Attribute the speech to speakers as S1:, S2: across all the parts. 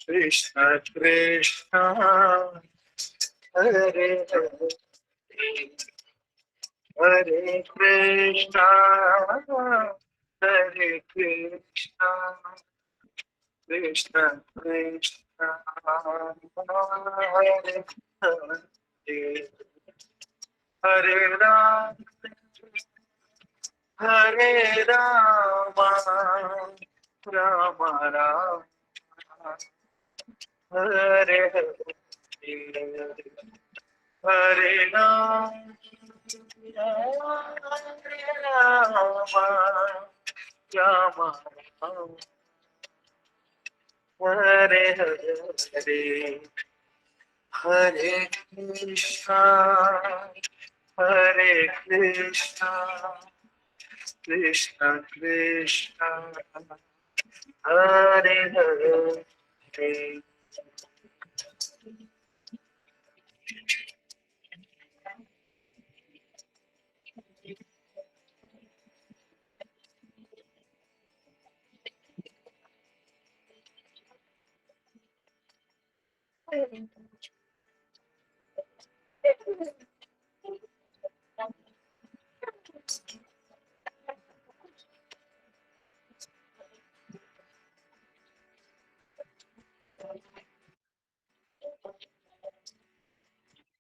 S1: कृष्ण कृष्ण हरे हरे, हरे कृष्ण हरे कृष्ण, कृष्ण कृष्ण हरे हरे, हरे राम हरे राम, राम राम हरे हरे, हरे राम हरे राम, राम राम हरे हरे, हरे कृष्णा हरे कृष्णा, कृष्ण कृष्ण हरे हरे।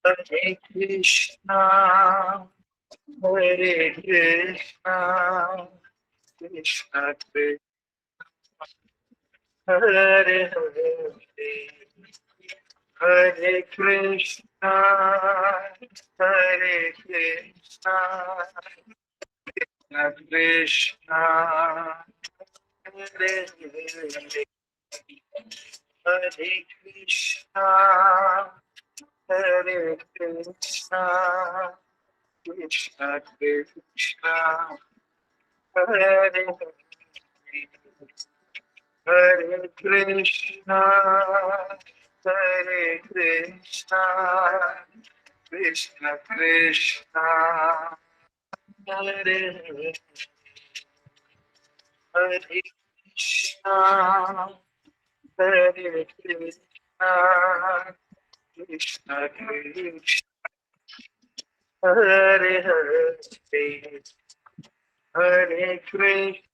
S1: हरे कृष्णा हरे कृष्णा, कृष्ण कृष्ण हरे हरे, हरे कृष्णा हरे कृष्णा, कृष्ण हरे हरे, हरे कृष्णा हरे कृष्णा, कृष्ण कृष्ण हरे हरे, हरे कृष्णा हरे कृष्णा, कृष्ण कृष्ण हरे हरे, हरे कृष्णा हरे कृष्णा, कृष्ण कृष्ण हरे हरे, हरे कृष्ण।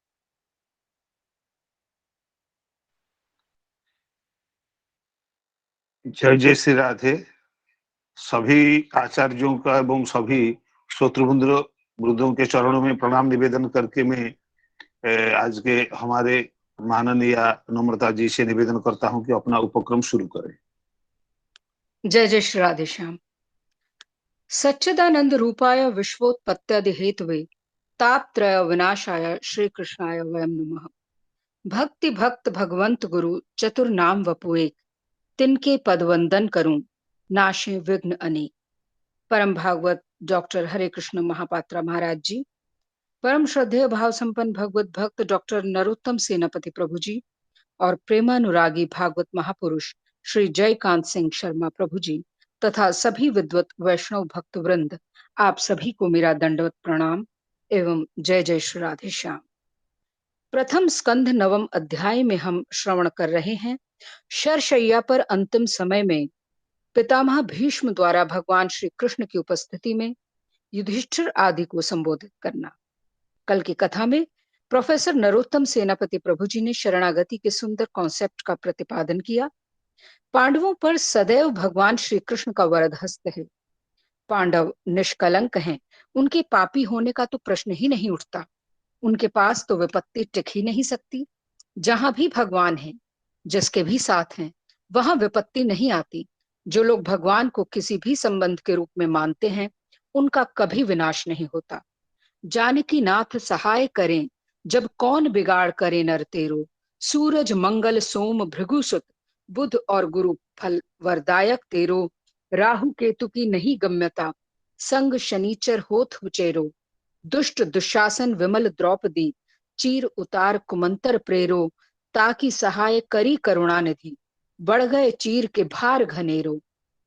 S2: जय जय श्री राधे। सभी आचार्यों का एवं सभी श्रोतृवृंदों के चरणों में प्रणाम निवेदन करके मैं आज के हमारे माननीय नम्रता जी से निवेदन करता हूं कि अपना उपक्रम शुरू करें।
S3: जय जय श्री राधे श्याम। सच्चिदानंद रूपाय विश्वोत्पत्त्यादि हेतवे तापत्रय विनाशाय श्री कृष्णाय वयम नमः। भक्ति भक्त भगवंत गुरु चतुर नाम वपु एक, तिनके पद वंदन करूं नाशे विघ्न अनेक। परम भागवत डॉक्टर हरे कृष्ण महापात्रा महाराज जी, परम श्रद्धेय भाव संपन्न भगवत भक्त डॉक्टर नरोत्तम सेनापति प्रभु जी और प्रेमानुरागी भागवत महापुरुष श्री जयकांत सिंह शर्मा प्रभु जी तथा सभी विद्वत वैष्णव भक्त वृंद, आप सभी को मेरा दंडवत प्रणाम एवं जय जय श्री राधे श्याम। प्रथम स्कंध नवम अध्याय में हम श्रवण कर रहे हैं शरशैया पर अंतिम समय में पितामह भीष्म द्वारा भगवान श्री कृष्ण की उपस्थिति में युधिष्ठिर आदि को संबोधित करना। कल की कथा में प्रोफेसर नरोत्तम सेनापति प्रभु जी ने शरणागति के सुंदर कॉन्सेप्ट का प्रतिपादन किया। पांडवों पर सदैव भगवान श्री कृष्ण का वरद हस्त है। पांडव निष्कलंक हैं, उनके पापी होने का तो प्रश्न ही नहीं उठता। उनके पास तो विपत्ति टिक ही नहीं सकती। जहां भी भगवान है, जिसके भी साथ हैं, वहां विपत्ति नहीं आती। जो लोग भगवान को किसी भी संबंध के रूप में मानते हैं, उनका कभी विनाश नहीं होता। जानकी नाथ सहाय करें, जब कौन बिगाड़ करे नर तेरो। सूरज मंगल सोम भृगुसुत, बुध और गुरु फल वरदायक तेरो। राहु केतु की नहीं गम्यता, संग शनीचर होत हुचेरो। दुष्ट दुशासन विमल द्रौपदी, चीर उतार कुमंतर प्रेरो। ताकि सहाय करी करुणानिधि, बढ़ गए चीर के भार घनेरो।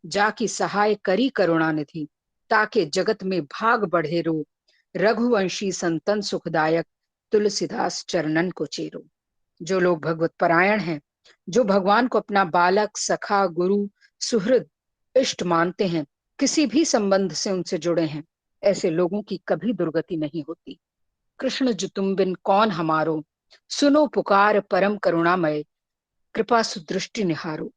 S3: जाकी सहाय करी करुणानिधि, ताके जगत में भाग बढ़ेरो। रघुवंशी संतन सुखदायक, तुलसीदास चरणन को चेरो। जो लोग भगवत परायण हैं, जो भगवान को अपना बालक, सखा, गुरु, सुहृद, इष्ट मानते हैं, किसी भी संबंध से उनसे जुड़े हैं, ऐसे लोगों की कभी दुर्गति नहीं होती। कृष्ण जो तुम बिन कौन हमारो, सुनो पुकार परम करुणामय, कृपा सुदृष्टि निहारो।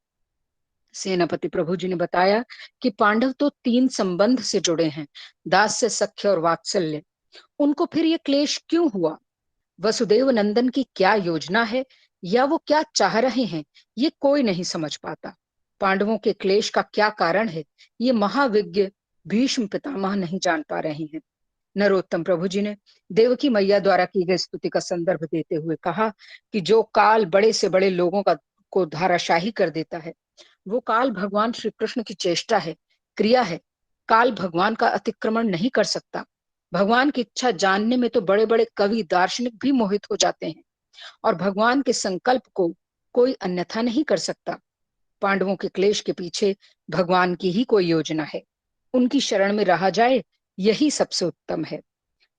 S3: सेनापति प्रभु जी ने बताया कि पांडव तो 3 संबंध से जुड़े हैं, दास्य, सख्य और वात्सल्य। उनको फिर ये क्लेश क्यों हुआ? वसुदेव नंदन की क्या योजना है या वो क्या चाह रहे हैं, ये कोई नहीं समझ पाता। पांडवों के क्लेश का क्या कारण है, ये महाविज्ञ भीष्म पितामह नहीं जान पा रहे हैं। नरोत्तम प्रभु जी ने देवकी मैया द्वारा की गई स्तुति का संदर्भ देते हुए कहा कि जो काल बड़े से बड़े लोगों को धाराशाही कर देता है, वो काल भगवान श्री कृष्ण की चेष्टा है, क्रिया है। काल भगवान का अतिक्रमण नहीं कर सकता। भगवान की इच्छा जानने में तो बड़े बड़े कवि, दार्शनिक भी मोहित हो जाते हैं, और भगवान के संकल्प को कोई अन्यथा नहीं कर सकता। पांडवों के क्लेश के पीछे भगवान की ही कोई योजना है। उनकी शरण में रहा जाए, यही सबसे उत्तम है।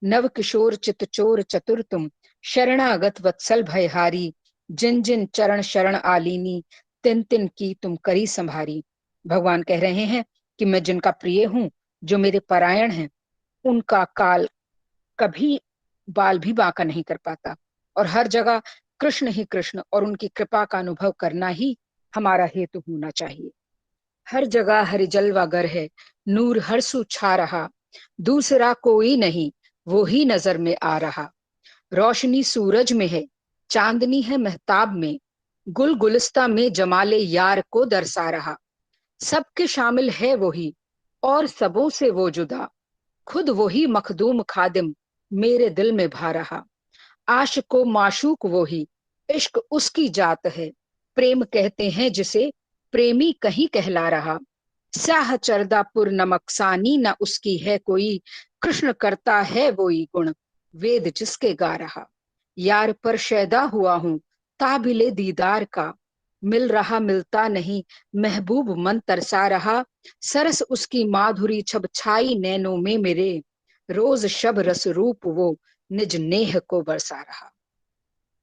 S3: नव किशोर चित चोर चतुर तुम, शरणागत वत्सल भयहारी, जिन जिन चरण शरण आलीनी, तिन तिन की तुम करी संभारी। भगवान कह रहे हैं कि मैं जिनका प्रिय हूं, जो मेरे परायण हैं, उनका काल कभी बाल भी बांका नहीं कर पाता, और हर जगह कृष्ण ही कृष्ण और उनकी कृपा का अनुभव करना ही हमारा हेतु होना चाहिए। हर जगह हरि जलवा गर है, नूर हरसु छा रहा, दूसरा कोई नहीं वो ही नजर में आ रहा। रोशनी सूरज में है, चांदनी है महताब में, गुल गुलिस्ता में जमाले यार को दर्शा रहा। सबके शामिल है वही और सबों से वो जुदा, खुद वही मखदूम खादिम मेरे दिल में भा रहा। आशिको माशूक वही, इश्क उसकी जात है, प्रेम कहते हैं जिसे, प्रेमी कहीं कहला रहा। स्याह चरदापुर नमकसानी न उसकी है कोई, कृष्ण करता है वही गुण, वेद जिसके गा रहा। यार पर शैदा हुआ हूं ताबिले दीदार का, मिल रहा मिलता नहीं महबूब मन तरसा रहा। सरस उसकी माधुरी छब छाई नैनों में मेरे, रोज शब रस रूप वो निज नेह को बरसा रहा।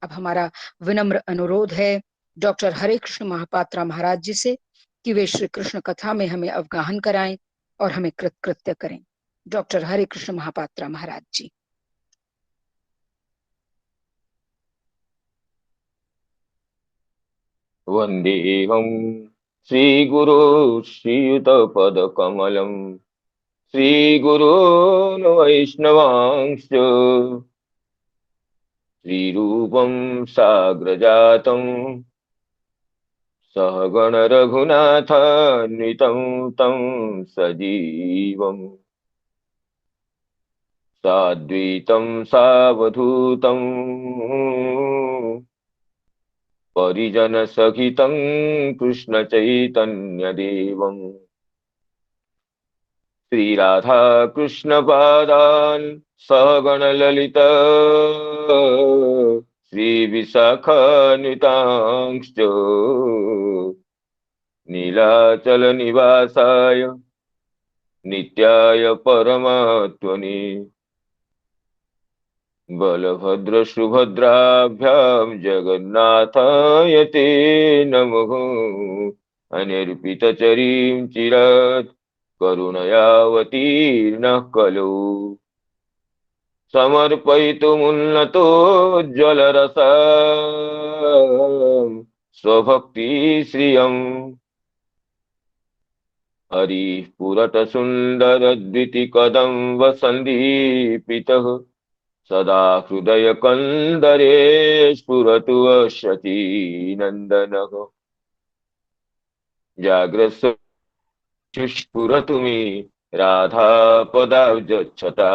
S3: अब हमारा विनम्र अनुरोध है डॉक्टर हरे कृष्ण महापात्रा महाराज जी से कि वे श्री कृष्ण कथा में हमें अवगाहन कराएं और हमें कृतकृत्य करें। डॉक्टर हरे कृष्ण महापात्रा महाराज जी।
S4: वन्देऽहं श्रीगुरो श्रीयुतपदकमलं श्रीगुरोन् वैष्णवांश्च श्रीरूपं साग्रजातं सहगण रघुनाथान्वितं तं सजीवम् साद्वैतं सावधूतं परिजन सहितं कृष्ण चैतन्यदेवम् श्री राधा कृष्ण पादान् सहगण ललिता श्री विशाखान्वितांश्च नीलाचल निवासाय नित्याय परमात्मने बलभद्र सुभद्राभ्यां जगन्नाथाय ते नमः। अनिर्पितचरीं चिरात् करुणयावतीर्णः खलु समर्पयितुमुन्नतो ज्वलरसां स्वभक्तिश्रियम् हरिः पुरतसुन्दरद्वितिकदम्ब सन्दीपितः सदा हृदय कंदरे स्फुरतु अश्वती नंदनः जाग्रत् स्फुरतु मे राधा पदाब्जच्छटा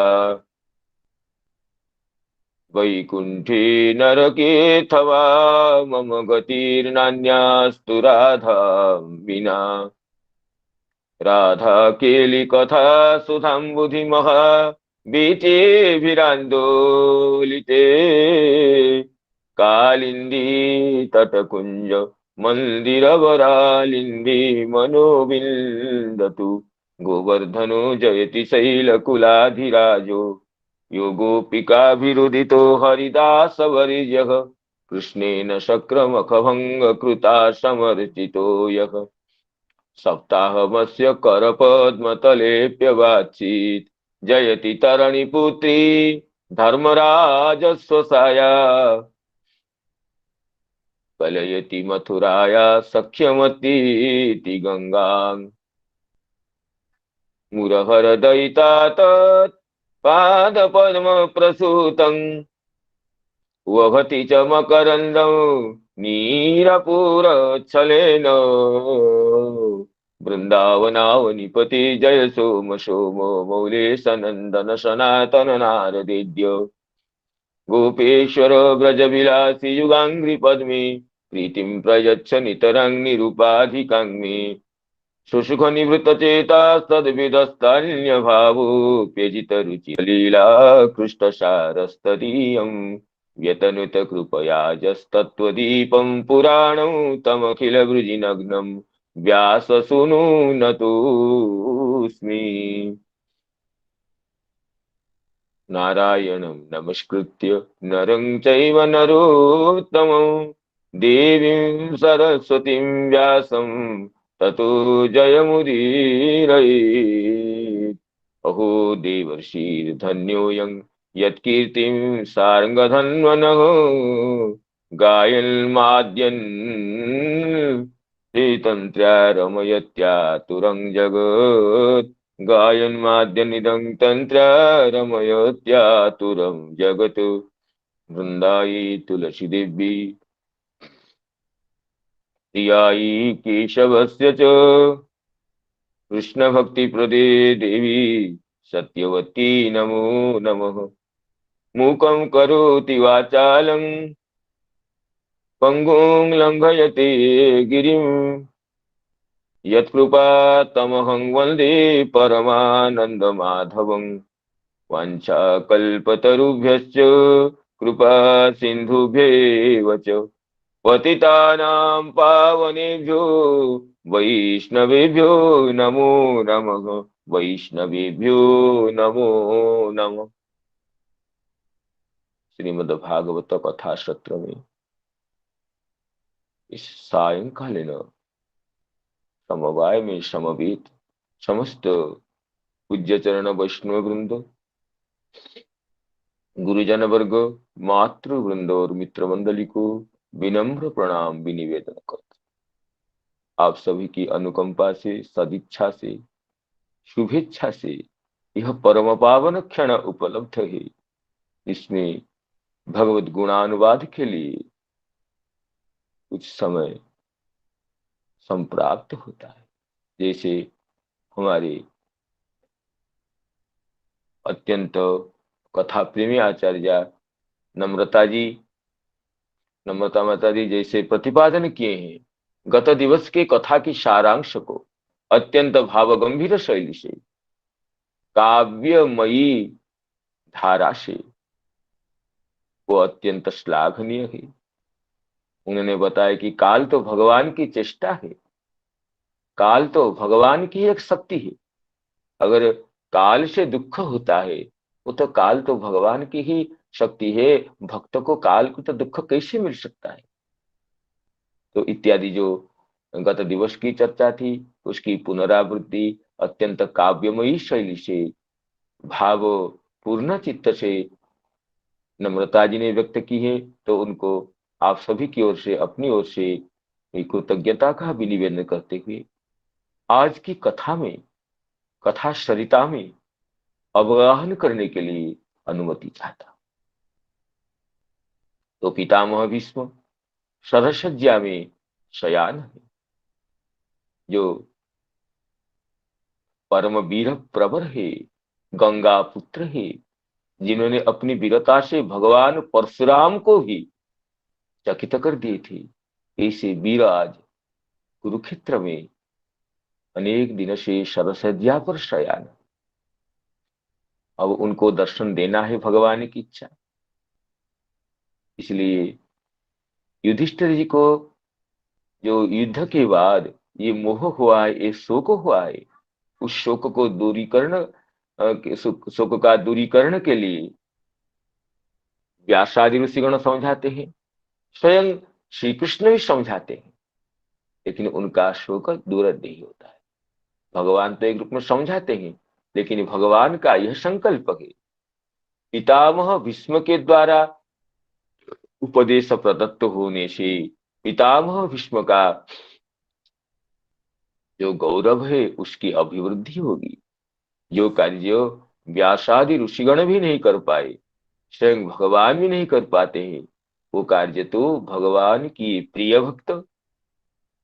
S4: वैकुंठे नरकेऽथवा मम गतिर्नान्यास्तु राधा विना राधा केली कथा सुधाम्बुधिमहा बीचेभिरान्दोलिते कालिन्दी तटकुञ्ज मन्दिरवरालिन्दी मनोविन्दतु गोवर्धनो जयति शैलकुलाधिराजो यो गोपिकाभिरुदितो हरिदासवर्यः कृष्णेन शक्रमखभङ्ग कृता समर्चितो यः सप्ताहमस्य करपद्मतलेऽप्यवाचीत् जयति तरणिपुत्री धर्मराजस्वसाया कलयति मथुराया सख्यमतीति गङ्गाम् मुरहरदयिता तत् पादपद्मप्रसूतम् वहति च मकरन्दं नीरपूरच्छलेन वृन्दावनावनिपति जय सोम सोमो मौलेशनन्दन सनातन नारदेद्य गोपेश्वर व्रजविलासि युगाङ्घ्रिपद्मे प्रीतिं प्रयच्छ नितरं निरुपाधिकां मे शुशुखनिवृत्तचेता सद्विदस्तान्यभावोऽप्यजितरुचिलीला कृष्णसारस्तदीयम् व्यतनुत कृपया जस्तत्त्वदीपं पुराणं तमखिलवृजिनग्नं व्याससूनुनतोऽस्मि नारायणं नमस्कृत्य नरं चैव नरोत्तमं देवीं सरस्वतीं व्यासं ततो जयमुदीरयेत् अहो देवर्षिर्धन्योऽयं यत्कीर्तिं सारङ्गधन्वनः गायन्माद्यन् श्रीतन्त्र्या रमयत्यातुरं जगत् गायन्माद्यनिदं तन्त्र्या रमयत्यातुरं जगत् वृन्दायै तुलसीदेवी प्रियायै केशवस्य च कृष्णभक्तिप्रदे देवी सत्यवती नमो नमः मूकं करोति वाचालं पङ्गुं लङ्घयते गिरिं यत्कृपातमहं वन्दे परमानन्दमाधवं वाञ्छाकल्पतरुभ्यश्च कृपा सिन्धुभ्येव च पतितानां पावनेभ्यो वैष्णवेभ्यो नमो नमः वैष्णवेभ्यो नमो नमः। श्रीमद्भागवत कथा सत्र में इस सायंकालीन समवाय में समवेत समस्त पूज्य चरण वैष्णव वृंद, गुरुजन वर्ग, मातृ वृंद और मित्र मंडली को विनम्र प्रणाम विनिवेदन करते आप सभी की अनुकंपा से, सदिच्छा से, शुभेच्छा से यह परम पावन क्षण उपलब्ध है। इसमें भगवत गुणानुवाद के लिए कुछ समय संप्राप्त होता है। जैसे हमारे अत्यंत कथा प्रेमी आचार्य नम्रता माता जी जैसे प्रतिपादन किए हैं, गत दिवस के कथा की सारांश को अत्यंत भावगंभीर शैली से, काव्यमयी धारा से, वो अत्यंत श्लाघनीय है। उन्होंने बताया कि काल तो भगवान की चेष्टा है, काल तो भगवान की एक शक्ति है। अगर काल से दुख होता है वो तो काल तो भगवान की ही शक्ति है, भक्त को काल को तो दुख कैसे मिल सकता है। तो इत्यादि जो गत दिवस की चर्चा थी उसकी पुनरावृत्ति अत्यंत काव्यमयी शैली से, भाव पूर्ण चित्त से नम्रता जी ने व्यक्त की है। तो उनको आप सभी की ओर से, अपनी ओर से कृतज्ञता का भी निवेदन करते हुए आज की कथा में, कथा सरिता में अवगाहन करने के लिए अनुमति चाहता। तो पितामह भीष्म शरशज्या में शयान है, जो परम वीर प्रवर है, गंगा पुत्र है, जिन्होंने अपनी वीरता से भगवान परशुराम को ही चकित कर दिए थे। ऐसे वीर आज कुरुक्षेत्र में अनेक दिनों से शरशज्या पर शयान। अब उनको दर्शन देना है भगवान की इच्छा। इसलिए युधिष्ठिर जी को जो युद्ध के बाद ये मोह हुआ है, ये शोक हुआ है, उस शोक को दूरीकरण, शोक का दूरीकरण के लिए व्यासादि ऋषिगण समझाते हैं स्वयं श्री कृष्ण भी समझाते हैं, लेकिन उनका शोक दूर नहीं होता है। भगवान तो एक रूप में समझाते हैं, लेकिन भगवान का यह संकल्प है, पितामह भीष्म के द्वारा उपदेश प्रदत्त होने से पितामह भीष्म का जो गौरव है उसकी अभिवृद्धि होगी। जो कार्य व्यासादि ऋषिगण भी नहीं कर पाए, स्वयं भगवान भी नहीं कर पाते हैं, वो कार्य तो भगवान की प्रिय भक्त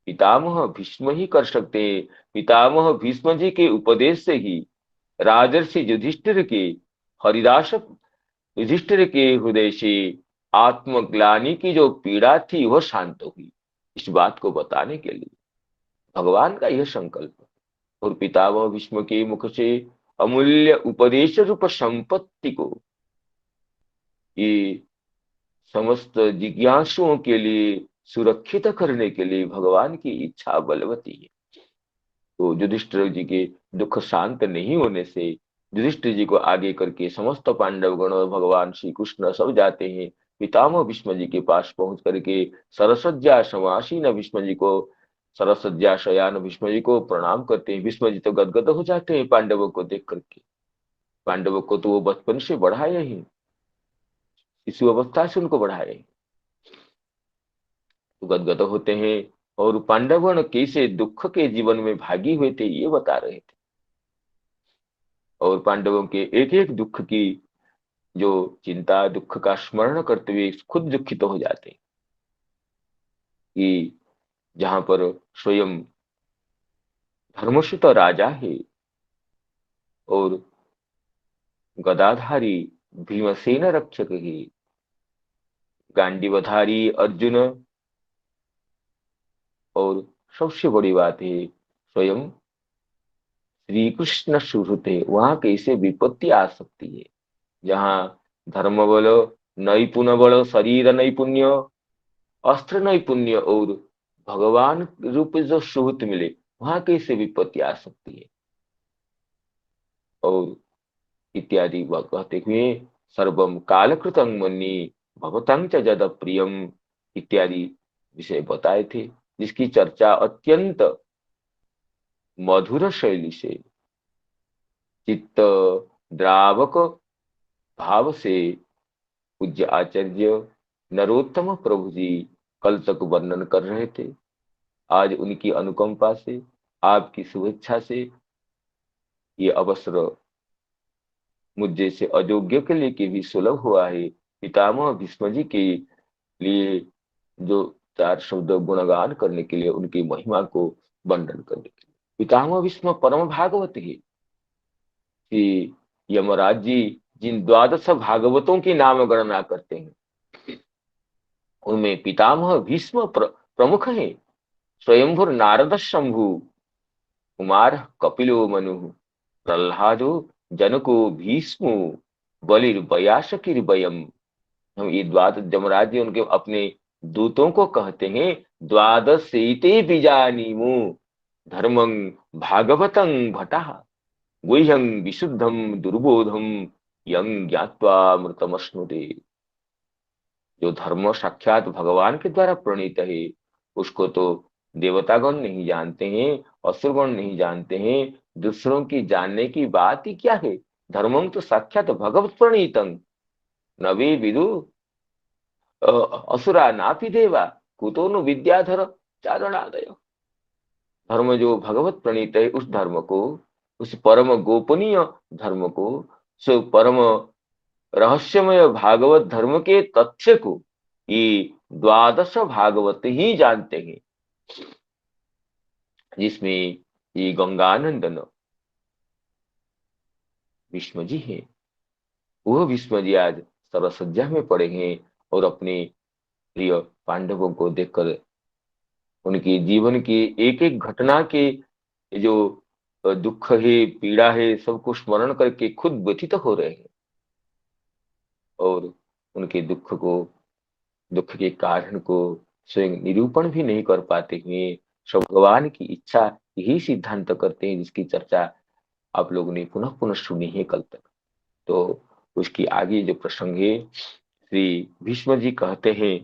S4: पितामह भीष्म ही कर सकते हैं। पितामह भीष्म जी के उपदेश से ही राजर्षि युधिष्ठिर के, हरिदास युधिष्ठिर के हृदय से आत्मग्लानि की जो पीड़ा थी वह शांत हुई। इस बात को बताने के लिए भगवान का यह संकल्प, और पितामह भीष्म के मुख से अमूल्य उपदेश रूप संपत्ति को ये समस्त जिज्ञासुओं के लिए सुरक्षित करने के लिए भगवान की इच्छा बलवती है। तो युधिष्ठिर जी के दुख शांत नहीं होने से युधिष्ठिर जी को आगे करके समस्त पांडवगण और भगवान श्री कृष्ण सब जाते हैं। पितामह भीष्म जी के पास पहुंच करके सरसज्जा समासीन भीष्म जी को, सरसज्जा शयान भीष्म जी को प्रणाम करते हैं। भीष्म जी तो गदगद हो जाते हैं पांडवों को देख करके। पांडवों को तो वो बचपन से बढ़ाए ही, शिशु अवस्था से उनको बढ़ाए, तो गदगद होते हैं। और पांडवगण कैसे दुख के जीवन में भागी हुए थे ये बता रहे थे, और पांडवों के एक एक दुख की जो चिंता, दुख का स्मरण करते हुए खुद दुखित हो जाते हैं कि जहां पर स्वयं धर्मसुत राजा है और गदाधारी भीमसेन रक्षक है, गांडीवधारी अर्जुन, और सबसे बड़ी बात है स्वयं श्री कृष्ण सुहृत है, वहां कैसे विपत्ति आ सकती है। जहां धर्म बल, नैपुण्य बल, शरीर नैपुण्य, अस्त्र नैपुण्य और भगवान रूप जो सुहृत मिले, वहां कैसे विपत्ति आ सकती है। और इत्यादि कहते हुए सर्वम कालकृतं मन्ये भवतं च जद प्रियम इत्यादि विषय बताए थे, जिसकी चर्चा अत्यंत मधुर शैली से, चित्त द्रावक भाव से पूज्य आचार्य नरोत्तम प्रभु जी कल तक वर्णन कर रहे थे। आज उनकी अनुकंपा से, आपकी शुभेच्छा से ये अवसर मुझ जैसे अयोग्य के लिए भी सुलभ हुआ है। पितामह भीष्म जी के लिए जो चार शब्द गुणगान करने के लिए, उनकी महिमा को वर्णन करने के लिए। पितामह भीष्म परम भागवत है कि यमराज जी जिन 12 भागवतों की नाम गणना करते हैं उनमें पितामह भीष्म प्रमुख है। स्वयंभुर नारद शंभु, कुमार कपिलो मनु, प्रह्लादो जनको भीष्मो, बलिर्बयासकिर्बयम्। हम ये द्वादश जमराज जी उनके अपने दूतों को कहते हैं, द्वादशेते बीजानीमो धर्मं भागवतं भटः गुह्यं विशुद्धं दुर्बोधं यं ज्ञात्वा मृतमश्नुते। जो धर्म साक्षात भगवान के द्वारा प्रणीत है उसको तो देवतागण नहीं जानते हैं, असुरगण नहीं जानते हैं। दूसरों की जानने की बात ही क्या है। धर्मं तो साक्षात भगवत प्रणीतं नवे विदु असुरा नापि देवा कुतो नु विद्याधर चारणादय। धर्म जो भगवत प्रणीत है उस धर्म को, उस परम गोपनीय धर्म को, सो परम रहस्यमय भागवत धर्म के तथ्य को ये 12 भागवत ही जानते हैं, जिसमें ये गंगानंदन भीष्म जी हैं। वह भीष्म जी आज सरसज्जा में पड़े हैं और अपने प्रिय पांडवों को देखकर उनके जीवन की एक एक घटना के जो दुख है, पीड़ा है, सबको स्मरण करके खुद व्यथित हो रहे हैं और उनके दुख के कारण को स्वयं निरूपण भी नहीं कर पाते हैं। सब भगवान की इच्छा यही सिद्धांत करते हैं, जिसकी चर्चा आप लोगों ने पुनः पुनः सुनी है कल तक। तो उसकी आगे जो प्रसंग है, श्री भीष्म जी कहते हैं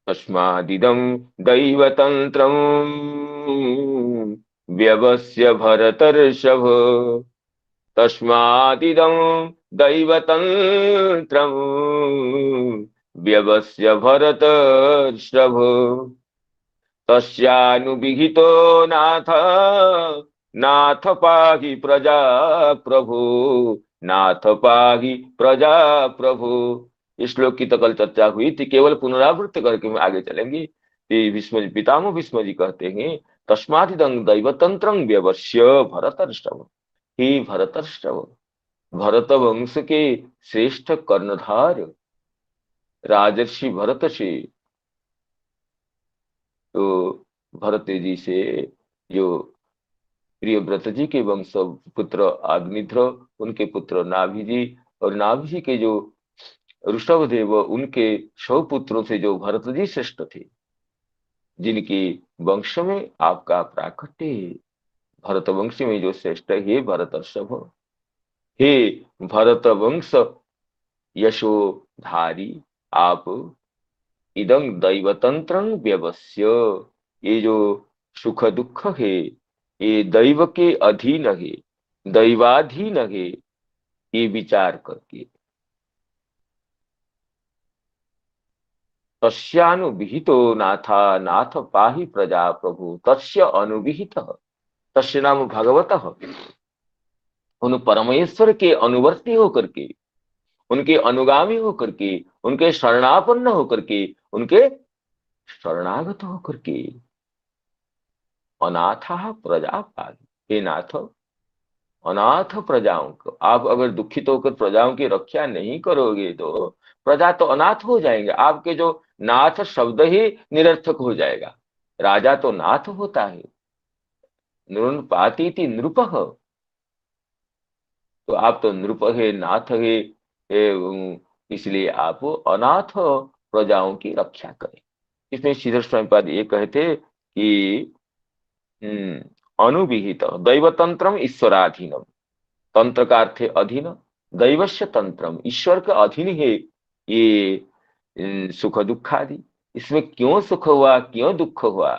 S4: तस्मादिदं दैवतन्त्रं व्यवस्य भरतर्षभ। तस्मादिदं दैवतन्त्रं व्यवस्य भरतर्षभ। तस्यानुविहितो नाथ, नाथ पाहि प्रजा प्रभु, नाथ पाहि प्रजा प्रभु। इस श्लोक की तो कल चर्चा हुई थी, केवल पुनरावृत्त करके हम आगे चलेंगे। भीष्म पितामह भीष्म जी कहते हैं, तस्मादिदं दैवतंत्रं व्यवस्य भरतर्षभ। हे भरतर्षभ, भरत वंश के श्रेष्ठ कर्णधार राजर्षि भरत से, तो भरत जी से जो प्रियव्रत जी के वंश पुत्र अग्निध्र, उनके पुत्र नाभि जी, और नाभि जी के जो ऋषभ देव, उनके 100 पुत्रों से जो भरत जी श्रेष्ठ थे, जिनके वंश में आपका प्राकट्य है, भरत वंश में जो श्रेष्ठ है भरतर्षभ। हे भरत वंश यशोधारी, आप इदं दैवतंत्रं व्यवस्य, ये जो सुख दुख है ये दैव के अधीन है, दैवाधीन है, ये विचार करके। तस्यानुविहितो नाथा, नाथ पाहि प्रजा प्रभु। तस्य अनुविहितः, तस्य नाम भगवतः, उन परमेश्वर के अनुवर्ती होकर के, उनके अनुगामी होकर के, उनके शरणापन्न होकर के, उनके शरणागत होकर के, अनाथा प्रजा पाहि। हे नाथ, अनाथ प्रजाओं को आप अगर दुखित होकर प्रजाओं की रक्षा नहीं करोगे तो प्रजा तो अनाथ हो जाएंगे। आपके जो नाथ शब्द ही निरर्थक हो जाएगा। राजा तो नाथ होता है, नृपातीति नृपः, तो आप तो नृप है, नाथ है, इसलिए आप अनाथ प्रजाओं की रक्षा करें। इसमें श्रीधर स्वामीपाद ये कहते कि अनुविहित दैवतंत्रम ईश्वराधीनम, तंत्र का अर्थ है अधीन, दैवस्य तंत्रम, ईश्वर के अधीन है ये सुख दुख आदि। इसमें क्यों सुख हुआ क्यों दुख हुआ,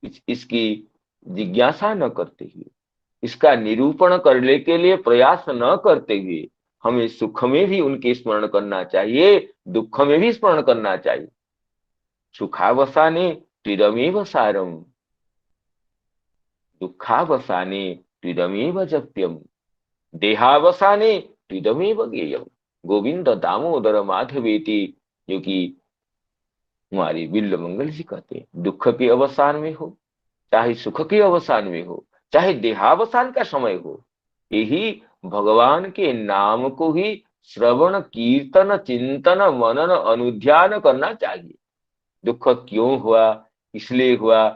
S4: इसकी जिज्ञासा न करते हुए, इसका निरूपण करने के लिए प्रयास न करते हुए, हमें सुख में भी उनके स्मरण करना चाहिए, दुख में भी स्मरण करना चाहिए। सुखावसाने त्रिदमेव सारम, दुखावसाने त्रिदमेव जप्यम, देहावसाने त्रिदमेव गेयम। गोविंद दामोदर माधवेति, जो कि हमारे बिल्ल मंगल जी कहते हैं, दुख के अवसान में हो चाहे सुख के अवसान में हो, चाहे देहावसान का समय हो, यही भगवान के नाम को ही श्रवण कीर्तन चिंतन मनन अनुध्यान करना चाहिए। दुख क्यों हुआ, इसलिए हुआ,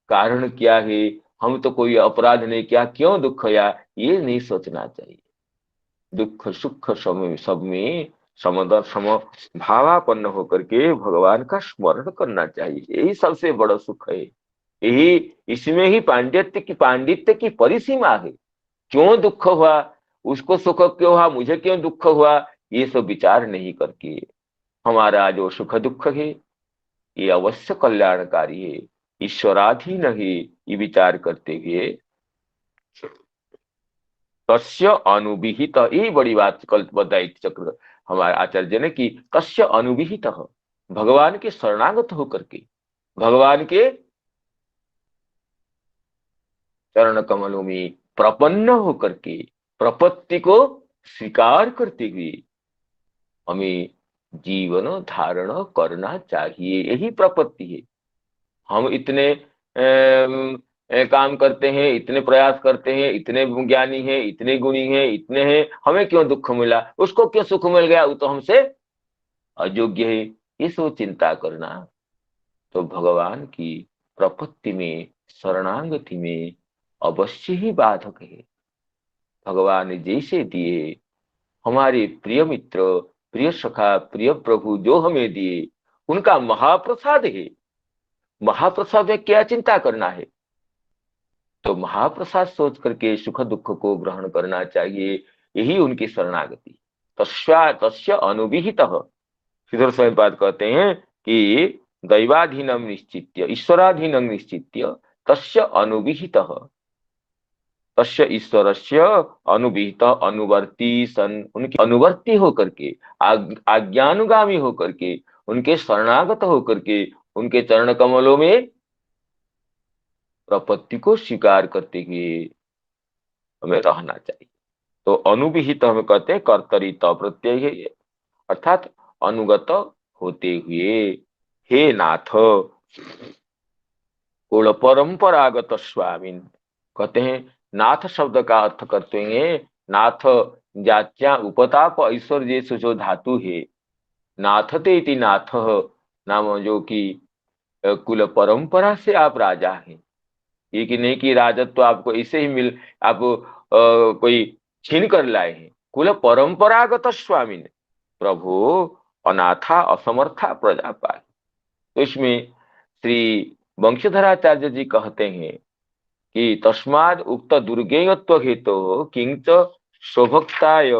S4: कारण क्या है, हम तो कोई अपराध नहीं किया, क्यों दुख हुआ, ये नहीं सोचना चाहिए। दुख सुख सब में सम भावापन्न होकर के भगवान का स्मरण करना चाहिए। यही सबसे बड़ा सुख है, यही इसमें ही पांडित्य की परिसीमा है। क्यों दुख हुआ, उसको सुख क्यों हुआ, मुझे क्यों दुख हुआ, ये सब विचार नहीं करके हमारा जो सुख दुख है ये अवश्य कल्याणकारी है, ईश्वराधीन है, ये विचार करते हुए तस्य अनुविहित, ये बड़ी बात कल बताई चक्र हमारे आचार्य ने कि तस्य अनुविहित, भगवान के शरणागत होकर के, भगवान के चरण कमलों में प्रपन्न होकर के, प्रपत्ति को स्वीकार करते हुए हमें जीवन धारण करना चाहिए। यही प्रपत्ति है। हम इतने काम करते हैं, इतने प्रयास करते हैं, इतने ज्ञानी हैं, इतने गुणी हैं, इतने हैं, हमें क्यों दुख मिला, उसको क्यों सुख मिल गया, वो तो हमसे अयोग्य है, ये सब चिंता करना तो भगवान की प्रपत्ति में शरणागति में अवश्य ही बाधक है। भगवान जैसे दिए, हमारे प्रिय मित्र, प्रिय सखा, प्रिय प्रभु जो हमें दिए, उनका महाप्रसाद है। महाप्रसाद में क्या चिंता करना है, तो महाप्रसाद सोच करके सुख दुख को ग्रहण करना चाहिए, यही उनकी शरणागति। तस्य अनुविहित, श्रीधर स्वामीपाद कहते हैं कि दैवाधीनम निश्चित्य ईश्वराधीनं निश्चित्य तस्य अनुविहितः तस्य ईश्वरस्य अनुविहित अनुवर्ती सन उनके अनुवर्ती होकर के आज्ञानुगामी होकर के उनके शरणागत होकर के उनके चरण कमलों में प्रपत्ति को स्वीकार करते हुए हमें रहना चाहिए। तो अनुविहित हमें कहते हैं कर्तरित प्रत्यय है ये, अर्थात अनुगत होते हुए। हे नाथ कुल परंपरागत स्वामीन, कहते हैं नाथ शब्द का अर्थ करते हैं नाथ जात्या उपताप ऐश्वर्य जो धातु है नाथते इति नाथ नाम, जो कि कुल परंपरा से आप राजा हैं। ये कि नहीं कि राजत्व तो आपको ऐसे ही मिल आप कोई छीन कर लाए हैं। कुल परंपरागत स्वामी ने प्रभु अनाथा असमर्था प्रजापाल। तो इसमें श्री वंशीधराचार्य जी कहते हैं कि तस्माद उक्त दुर्गेयत्व हेतु किंच शोभक्ताय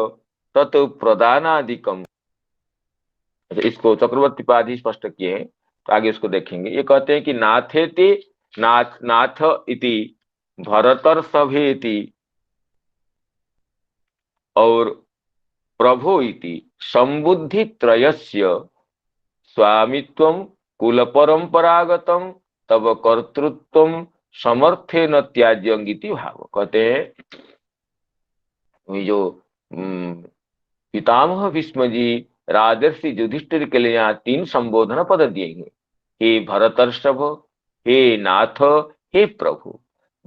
S4: तत् प्रदानादिकम। इसको चक्रवर्ती पादी स्पष्ट किए हैं, तो आगे उसको देखेंगे। ये कहते हैं कि नाथेति नाथ इति भरतर सभेति और प्रभो इति संबुद्धि त्रयस्य स्वामित्वं कुल परंपरागतम तब कर्तृत्वम समर्थेन त्याज्यं इति भाव। कहते हैं जो पितामह भीष्म जी राजर्षि युधिष्ठिर के लिए यहाँ 3 संबोधन पद दिए हैं। हे भरतर्षभ, हे नाथ, हे प्रभु।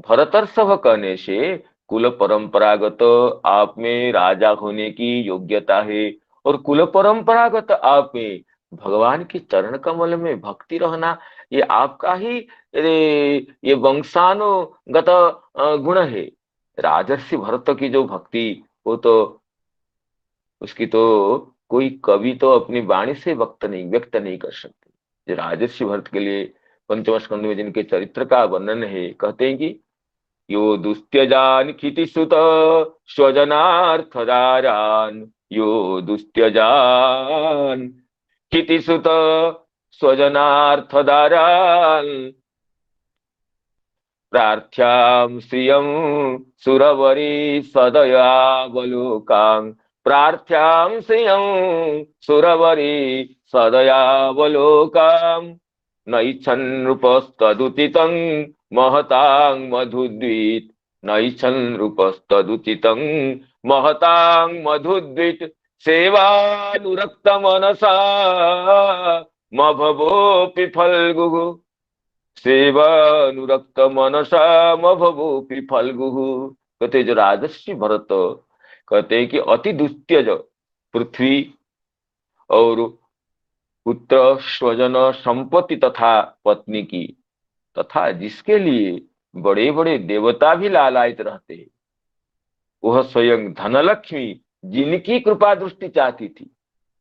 S4: भरतर्षभ कहने से कुल परंपरागत आप में राजा होने की योग्यता है और कुल परंपरागत आप में भगवान के चरण कमल में भक्ति रहना ये आपका ही ये वंशानुगत गुण है। राजर्षि भरत की जो भक्ति वो तो उसकी तो कोई कवि तो अपनी वाणी से व्यक्त नहीं कर सकते। राजर्षि भरत के लिए पंचम स्कंद में जिनके चरित्र का वर्णन है, कहते हैं कि यो दुस्त्यजान क्षितिसुत स्वजनार्थदारान, यो दुस्त्यजान क्षितिसुत स्वजनार्थदारान प्रार्थ्यां श्रियं सुरवरी सदयावलोकां, प्रार्थ्यां श्रियं सुरवरी सदयावलोकां नैच्छन् नृपस्तदुचितं महतां मधुद्वित, नैच्छन् नृपस्तदुचितं महतां मधुद्वित सेवानुरक्त मनसा मभवोऽपि फल्गुः, सेवानुरक्त मनसा मभवोऽपि फल्गुः। कहते जो राजर्षि भरत कहते हैं कि अति दुस्त्यज पृथ्वी और पुत्र स्वजन संपत्ति तथा पत्नी की तथा जिसके लिए बड़े बड़े देवता भी लालायित रहते हैं, वह स्वयं धनलक्ष्मी जिनकी कृपा दृष्टि चाहती थी,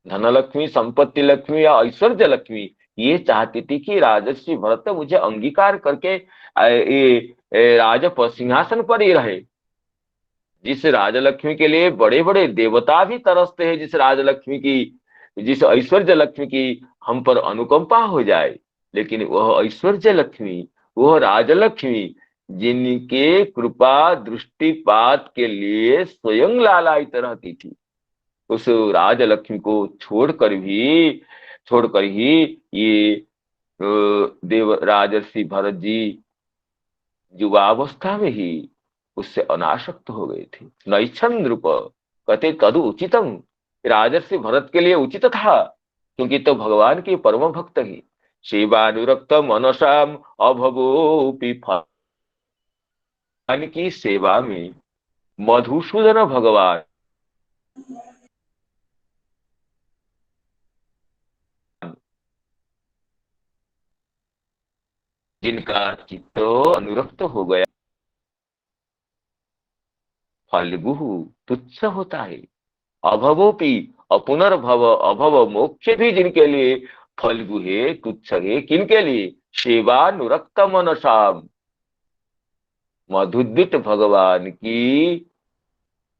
S4: धनलक्ष्मी संपत्ति लक्ष्मी या ऐश्वर्य लक्ष्मी ये चाहती थी कि राजर्षि भरत मुझे अंगीकार करके राज सिंहासन पर ही रहे। जिस राजलक्ष्मी के लिए बड़े बड़े देवता भी तरसते हैं, जिस राजलक्ष्मी की जिस ऐश्वर्य लक्ष्मी की हम पर अनुकंपा हो जाए, लेकिन वह ऐश्वर्य लक्ष्मी वह राजलक्ष्मी जिनके कृपा दृष्टिपात के लिए स्वयं लालायित रहती थी, उस राजलक्ष्मी को छोड़कर ही ये देव राजर्षि भरत जी युवावस्था में ही उससे अनासक्त हो गए थे। नैच्छन् नृप कहते तदु उचितम, राजर्षि भरत के लिए उचित था क्योंकि तो भगवान के परम भक्त ही। सेवानुरक्त मनसाम अभवोऽपि भगवान की सेवा में मधुसूदन भगवान जिनका चित्त अनुरक्त हो गया, फल्गु तुच्छ होता है। अभवोपि अपुनर्भव अभव मोक्ष भी जिनके लिए फल्गु है तुच्छ है, किनके लिए? सेवानुरक्त मनसाम, मधुद्वित भगवान की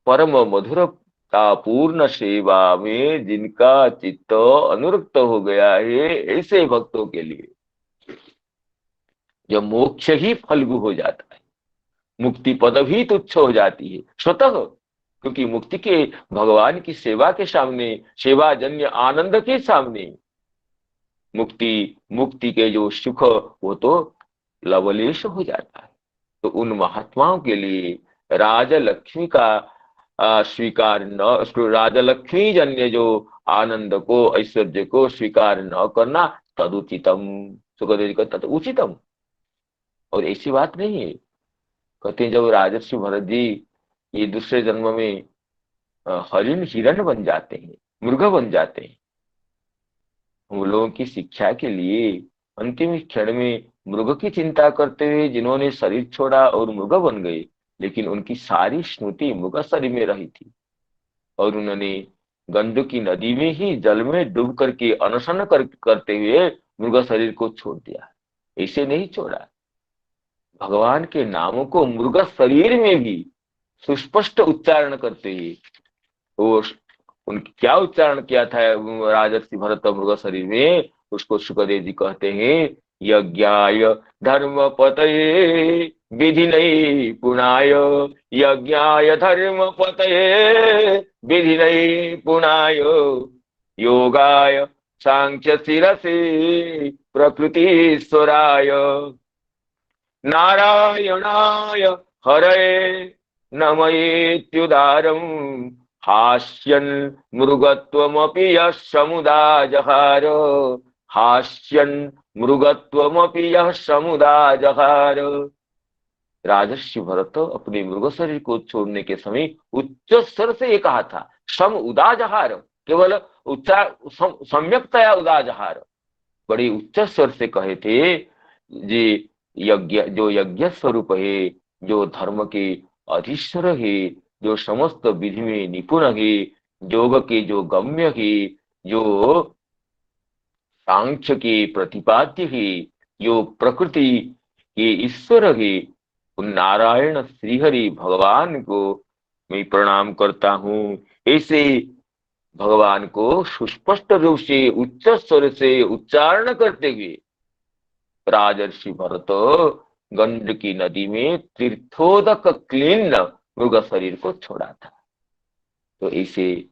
S4: परम मधुर पूर्ण सेवा में जिनका चित्त अनुरक्त हो गया है, ऐसे भक्तों के लिए जब मोक्ष ही फलगु हो जाता है, मुक्ति पद भी तुच्छ हो जाती है स्वतः, क्योंकि मुक्ति के भगवान की सेवा के सामने, सेवा जन्य आनंद के सामने मुक्ति, मुक्ति के जो सुख वो तो लवलेश हो जाता है। तो उन महात्माओं के लिए राजलक्ष्मी का स्वीकार न, राजलक्ष्मी जन्य जो आनंद को, ऐश्वर्य को स्वीकार न करना तदुचितम, सुखदेव जी कहते उचितम। और ऐसी बात नहीं है, कहते हैं जब राजर्षि भरत जी ये दूसरे जन्म में हरिण हिरण बन जाते हैं, मृग बन जाते हैं, हम लोगों की शिक्षा के लिए अंतिम क्षण में मृग की चिंता करते हुए जिन्होंने शरीर छोड़ा और मृग बन गए, लेकिन उनकी सारी स्मृति मृग शरीर में रही थी और उन्होंने गंडकी नदी में ही जल में डूब करके अनशन करते हुए मृग शरीर को छोड़ दिया। ऐसे नहीं छोड़ा, भगवान के नामों को मृग शरीर में भी सुस्पष्ट उच्चारण करते हुए, वो उनकी क्या उच्चारण किया था राजर्षि भरत मृग शरीर में, उसको सुखदेव जी कहते हैं यज्ञाय धर्म पतये विधि नहीं पुनाय, यज्ञाय धर्म पतये विधि नहीं पुनाय, योगाय सांख्य शिरसे प्रकृतिश्वराय, नारायणाय हरये नमयेत्युदारम्, हास्यन् मृगत्वमपि यः समुदाजहार, हास्यन् मृगत्वमपि यः समुदाजहार। राजर्षि भरत अपने मृग शरीर को छोड़ने के समय उच्च स्वर से ये कहा था सम उदाजहार, केवल उच्चार सम्यकतया उदाजहार, बड़े उच्च स्वर से कहे थे जी यज्ञ, जो यज्ञ स्वरूप है, जो धर्म के अधीश्वर है, जो समस्त विधि में निपुण है, योग के जो गम्य है, जो सांख्य के प्रतिपाद्य है, जो प्रकृति के ईश्वर है, उन नारायण श्रीहरि भगवान को मैं प्रणाम करता हूँ। ऐसे भगवान को सुस्पष्ट रूप से उच्च स्वर से उच्चारण करते हुए राजर्षि भरत गंडकी नदी में तीर्थोदक क्लीन मृग शरीर को छोड़ा था। तो ऐसे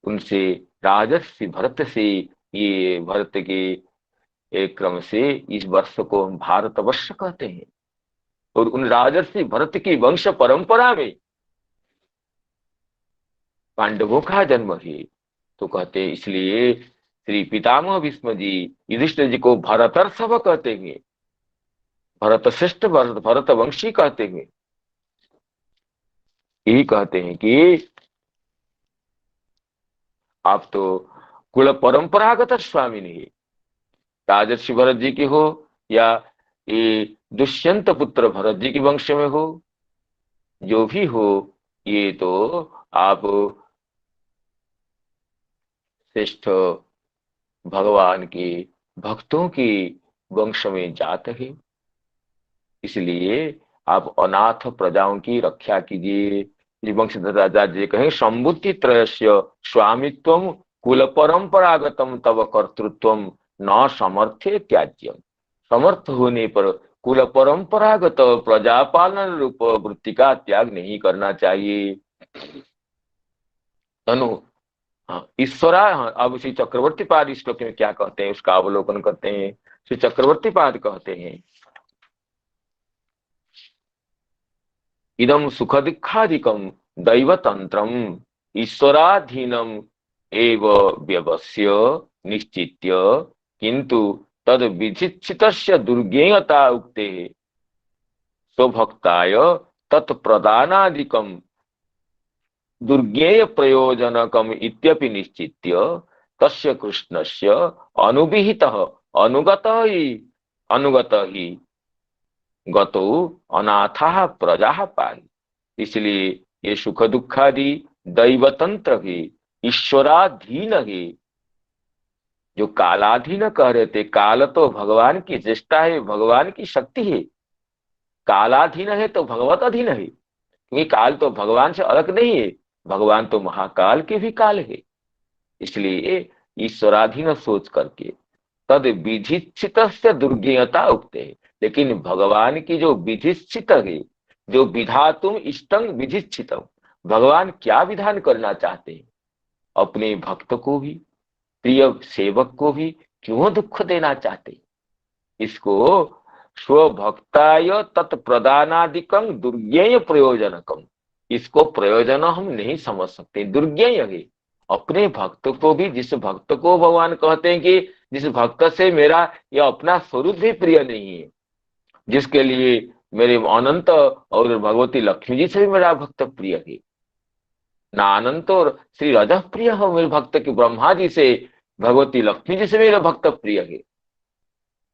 S4: उनसे राजर्षि भरत से, ये भरत के एक क्रम से इस वर्ष को हम भारत वर्ष कहते हैं, और उन राजर्षि भरत की वंश परंपरा में पांडवों का जन्म है। तो कहते हैं इसलिए श्री पितामह भीष्म जी युधिष्ठिर जी को भरतर्षभ कहते हैं, भरत श्रेष्ठ भरत वंशी कहते हैं। यही कहते हैं कि आप तो कुल परंपरागत स्वामी नहीं, राजर्षि भरत जी के हो या ये दुष्यंत पुत्र भरत जी के वंश में हो, जो भी हो, ये तो आप श्रेष्ठ भगवान के भक्तों के वंश में जात है। इसलिए आप अनाथ प्रजाओं की रक्षा कीजिए। वंशधर राजा जी कहें संबुद्धि त्रयस्य स्वामित्वम कुल परंपरागतम तव कर्तृत्वम न समर्थे त्याज्यम। समर्थ होने पर कुल परंपरागत प्रजापालन रूप वृत्ति का त्याग नहीं करना चाहिए। तनु ईश्वरा, अब श्री चक्रवर्ती पाद इस श्लोक में क्या कहते हैं उसका अवलोकन करते हैं। श्री चक्रवर्ती पाद कहते हैं इदम सुख दुखादिकम दैवतंत्रम ईश्वराधीनम एव व्यवस्य निश्चित्य किंतु तद विधिच्छितस्य दुर्ज्ञेयता उक्ते स्वभक्ताय तत्प्रदानादिकम दुर्ज्ञेय प्रयोजनकम इत्यपि निश्चित्य तस्य कृष्णस्य अनुविहितः अनुगत ही गतो अनाथाः प्रजाः पाहि। इसलिए ये सुख दुखादि दैवतंत्र है, ईश्वराधीन है। जो कालाधीन कह रहे थे, काल तो भगवान की चेष्टा है, भगवान की शक्ति है। कालाधीन है तो भगवत अधीन है, क्योंकि काल तो भगवान से अलग नहीं है, भगवान तो महाकाल के भी काल है। इसलिए ईश्वराधीन सोच करके तद विधिचित से दुर्ज्ञता उगते है। लेकिन भगवान की जो विधिचित है, जो विधातुम इष्टं विधिचितम, भगवान क्या विधान करना चाहते हैं, अपने भक्त को भी, प्रिय सेवक को भी क्यों दुख देना चाहते हैं? इसको स्वभक्ताय तत्प्रदानादिकं दुर्ज्ञेय प्रयोजनकम, इसको प्रयोजन हम नहीं समझ सकते, दुर्ज्ञेय है। अपने भक्त को भी, जिस भक्त को भगवान कहते हैं कि जिस भक्त से मेरा यह अपना स्वरूप भी प्रिय नहीं है, जिसके लिए मेरे अनंत और भगवती लक्ष्मी जी से भी मेरा भक्त प्रिय है, ना अनंत और श्री राजा प्रिय हो मेरे भक्त के, ब्रह्मा जी से भगवती लक्ष्मी जी से मेरा भक्त प्रिय है,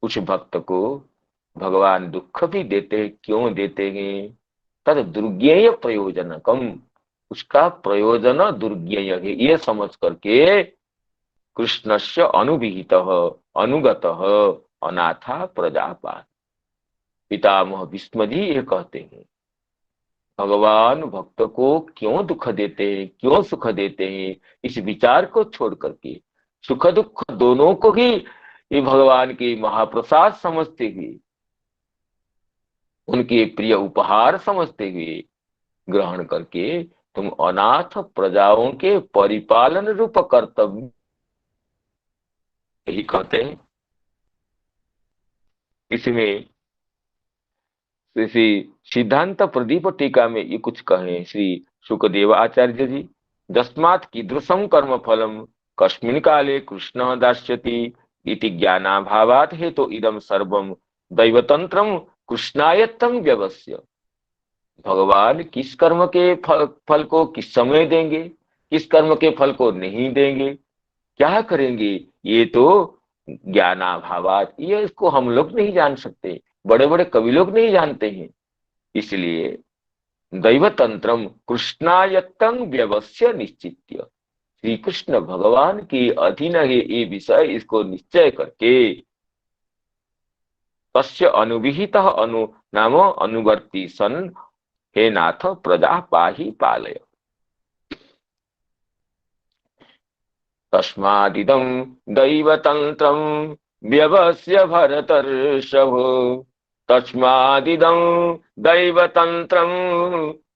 S4: उस भक्त को भगवान दुख भी देते हैं। क्यों देते हैं? तद दुर्ज्ञेय प्रयोजनकम, उसका प्रयोजन दुर्ज्ञेय है, ये समझ करके कृष्णस्य अनुविहित अनुगत अनाथा प्रजापाल। पितामह भीष्म जी ये कहते हैं, भगवान भक्त को क्यों दुख देते हैं, क्यों सुख देते हैं, इस विचार को छोड़ करके सुख दुख दोनों को ही ये भगवान की महाप्रसाद समझते हुए, उनके प्रिय उपहार समझते हुए ग्रहण करके तुम अनाथ प्रजाओं के परिपालन रूप कर्तव्य, यही कहते हैं। इसमें श्री सिद्धांत प्रदीप टीका में ये कुछ कहे श्री सुखदेव आचार्य जी, दस्मात् कीदृशं कर्म फलम कस्मिन् काले कृष्ण दास्यति इति ज्ञानाभावात् हेतु इदं सर्वं दैवतंत्रम कृष्णायत्तं व्यवस्य। भगवान किस कर्म के फल को किस समय देंगे, किस कर्म के फल को नहीं देंगे, क्या करेंगे, ये तो ज्ञानाभावात, ये इसको हम लोग नहीं जान सकते, बड़े बड़े कवि लोग नहीं जानते हैं। इसलिए दैवतंत्रम कृष्णायत्तं व्यवस्य निश्चित्य, श्री कृष्ण भगवान के अधीन है ये विषय, इसको निश्चय करके तस्य अनुविहित अनु नाम अनुवर्ती सन हे नाथ प्रजा पाहि पालय। तस्मादिदं दैवतंत्रं व्यवस्य भरतर्षभ, तस्मादिदं दैवतंत्रं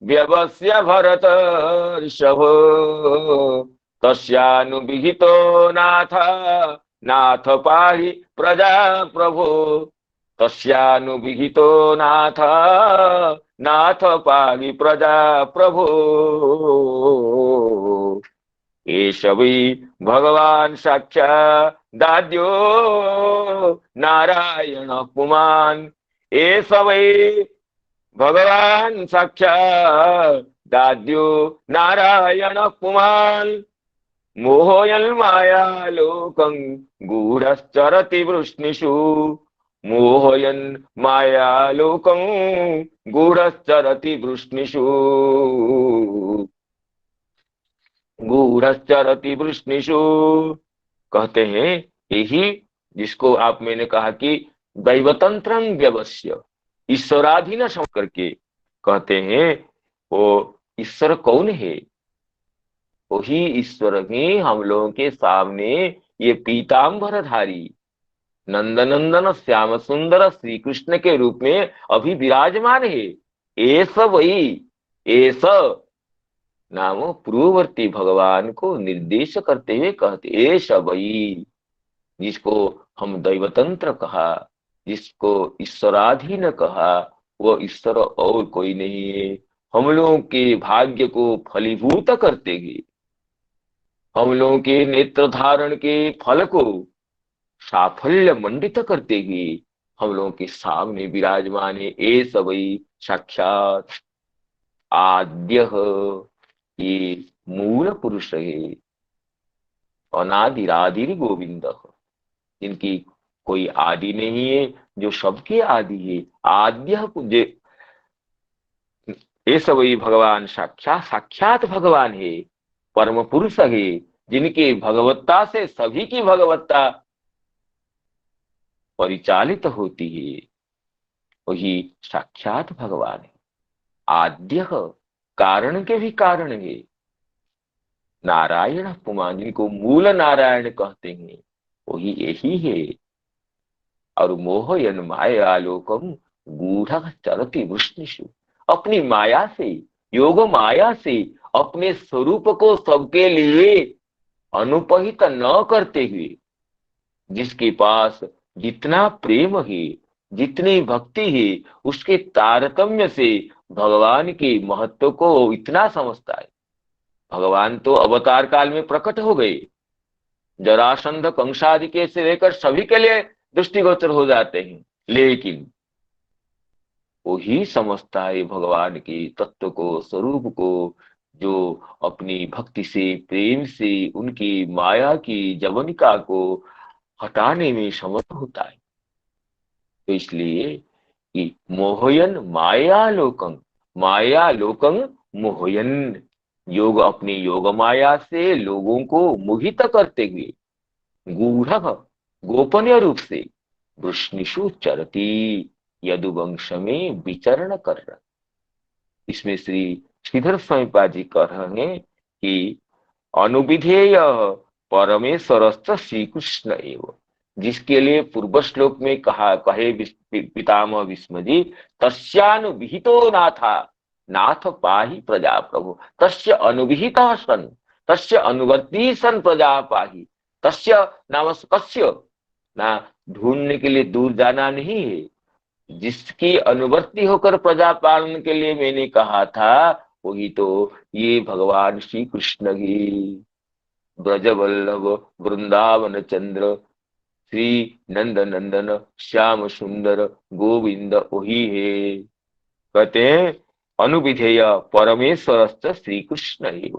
S4: व्यवस्य भरतर्षभ, तस्यानुविहितो नाथ नाथ पाहि प्रजा प्रभो, तस्यानुविहितो नाथ नाथ पाहि प्रजा प्रभो। एष वै भगवान साक्षात् दाद्यो नारायण पुमान्, एष वै भगवान साक्षात् दाद्यो नारायण पुमान्, मोहयन् मायालोकं गूढश्चरति वृष्णिषु, मोहयन् मायालोकं गूढश्चरति वृष्णिषु, गूढ़श्चरति वृष्णिषु। कहते हैं यही जिसको आप मैंने कहा कि दैवतंत्रं व्यवस्य, ईश्वराधीन समझ करके कहते हैं वो ईश्वर कौन है, वही ईश्वर ही हम लोगों के सामने ये पीतांबरधारी नंदनंदन श्याम सुंदर श्री कृष्ण के रूप में अभी विराजमान है। एस वही, एस नाम पूर्ववर्ती भगवान को निर्देश करते हुए कहते एष वही, जिसको हम दैवतंत्र कहा, जिसको ईश्वराधीन कहा, वो ईश्वर और कोई नहीं है। हम लोगों के भाग्य को फलीभूत करते हुए, हम लोगों के नेत्र धारण के फल को साफल्य मंडित करते हुए हम लोगों के सामने विराजमान है। एष वही साक्षात आद्य, ये मूल पुरुष है, अनादिरादिर गोविंद, जिनकी कोई आदि नहीं है, जो सबके आदि है, आद्य पूज्य। ये सभी भगवान साक्षात साक्षात भगवान है, परम पुरुष है, जिनकी भगवत्ता से सभी की भगवत्ता परिचालित होती है, वही साक्षात भगवान है। आद्य कारण के भी कारण है, नारायण पुमान, जिनको मूल नारायण कहते हैं, वही यही है। और मोहयन मायालोकम गूढ़ चरति वृष्णिषु, अपनी माया से, योग माया से अपने स्वरूप को सबके लिए अनुपहित न करते हुए, जिसके पास जितना प्रेम है, जितनी भक्ति है, उसके तारतम्य से भगवान के महत्व को इतना समझता है। भगवान तो अवतार काल में प्रकट हो गए, जरासंध कंसादि के से लेकर सभी के लिए दृष्टिगोचर हो जाते हैं, लेकिन वही समझता है भगवान के तत्व को, स्वरूप को, जो अपनी भक्ति से, प्रेम से उनकी माया की जवनिका को हटाने में समर्थ होता है। तो इसलिए कि मोहयन मायालोकं, मायालोकं मोहयन, योग अपनी योग माया से लोगों को मोहित करते हुए, गूढ़ गोपनीय रूप से वृष्णिषु चरती, यदुवंश में विचरण कर रहा। इसमें श्री श्रीधर स्वामीपाद जी कह रहे हैं कि अनुविधेय परमेश्वरस्थ श्री कृष्ण एवं, जिसके लिए पूर्व श्लोक में कहे पितामह भीष्म जी, तस्यानुविहितो नाथा नाथ पाहि प्रजा प्रभु, तस्य अनुविहितः सन, तस्य अनुवर्ती सन प्रजा पाहि, तस्य नाम कस्य, ना ढूंढने के लिए दूर जाना नहीं है, जिसकी अनुवर्ती होकर प्रजा पालन के लिए मैंने कहा था, वही तो ये भगवान श्री कृष्ण ही, ब्रजवल्लभ वृंदावन चंद्र श्री नंद नंदन श्याम सुंदर गोविंद वही है। कहते हैं अनुविधेय परमेश्वर श्री कृष्ण ही,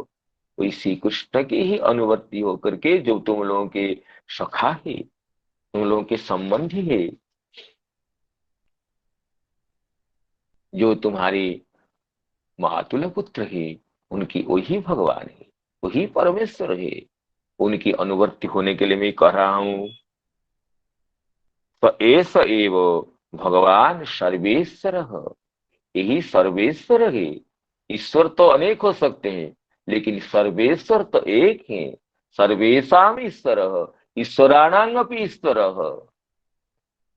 S4: वही श्री कृष्ण की ही अनुवर्ती होकर के जो तुम लोगों के सखा है, तुम लोगों के संबंधी है, जो तुम्हारे मातुल पुत्र है, उनकी वही भगवान है, वही परमेश्वर है। उनकी अनुवर्ती होने के लिए मैं कह रहा हूं। तो एस एव भगवान सर्वेश्वर, यही सर्वेश्वर है। ईश्वर तो अनेक हो सकते हैं, लेकिन सर्वेश्वर तो एक है। सर्वेशाम ईश्वर, ईश्वराणांगपि ईश्वर।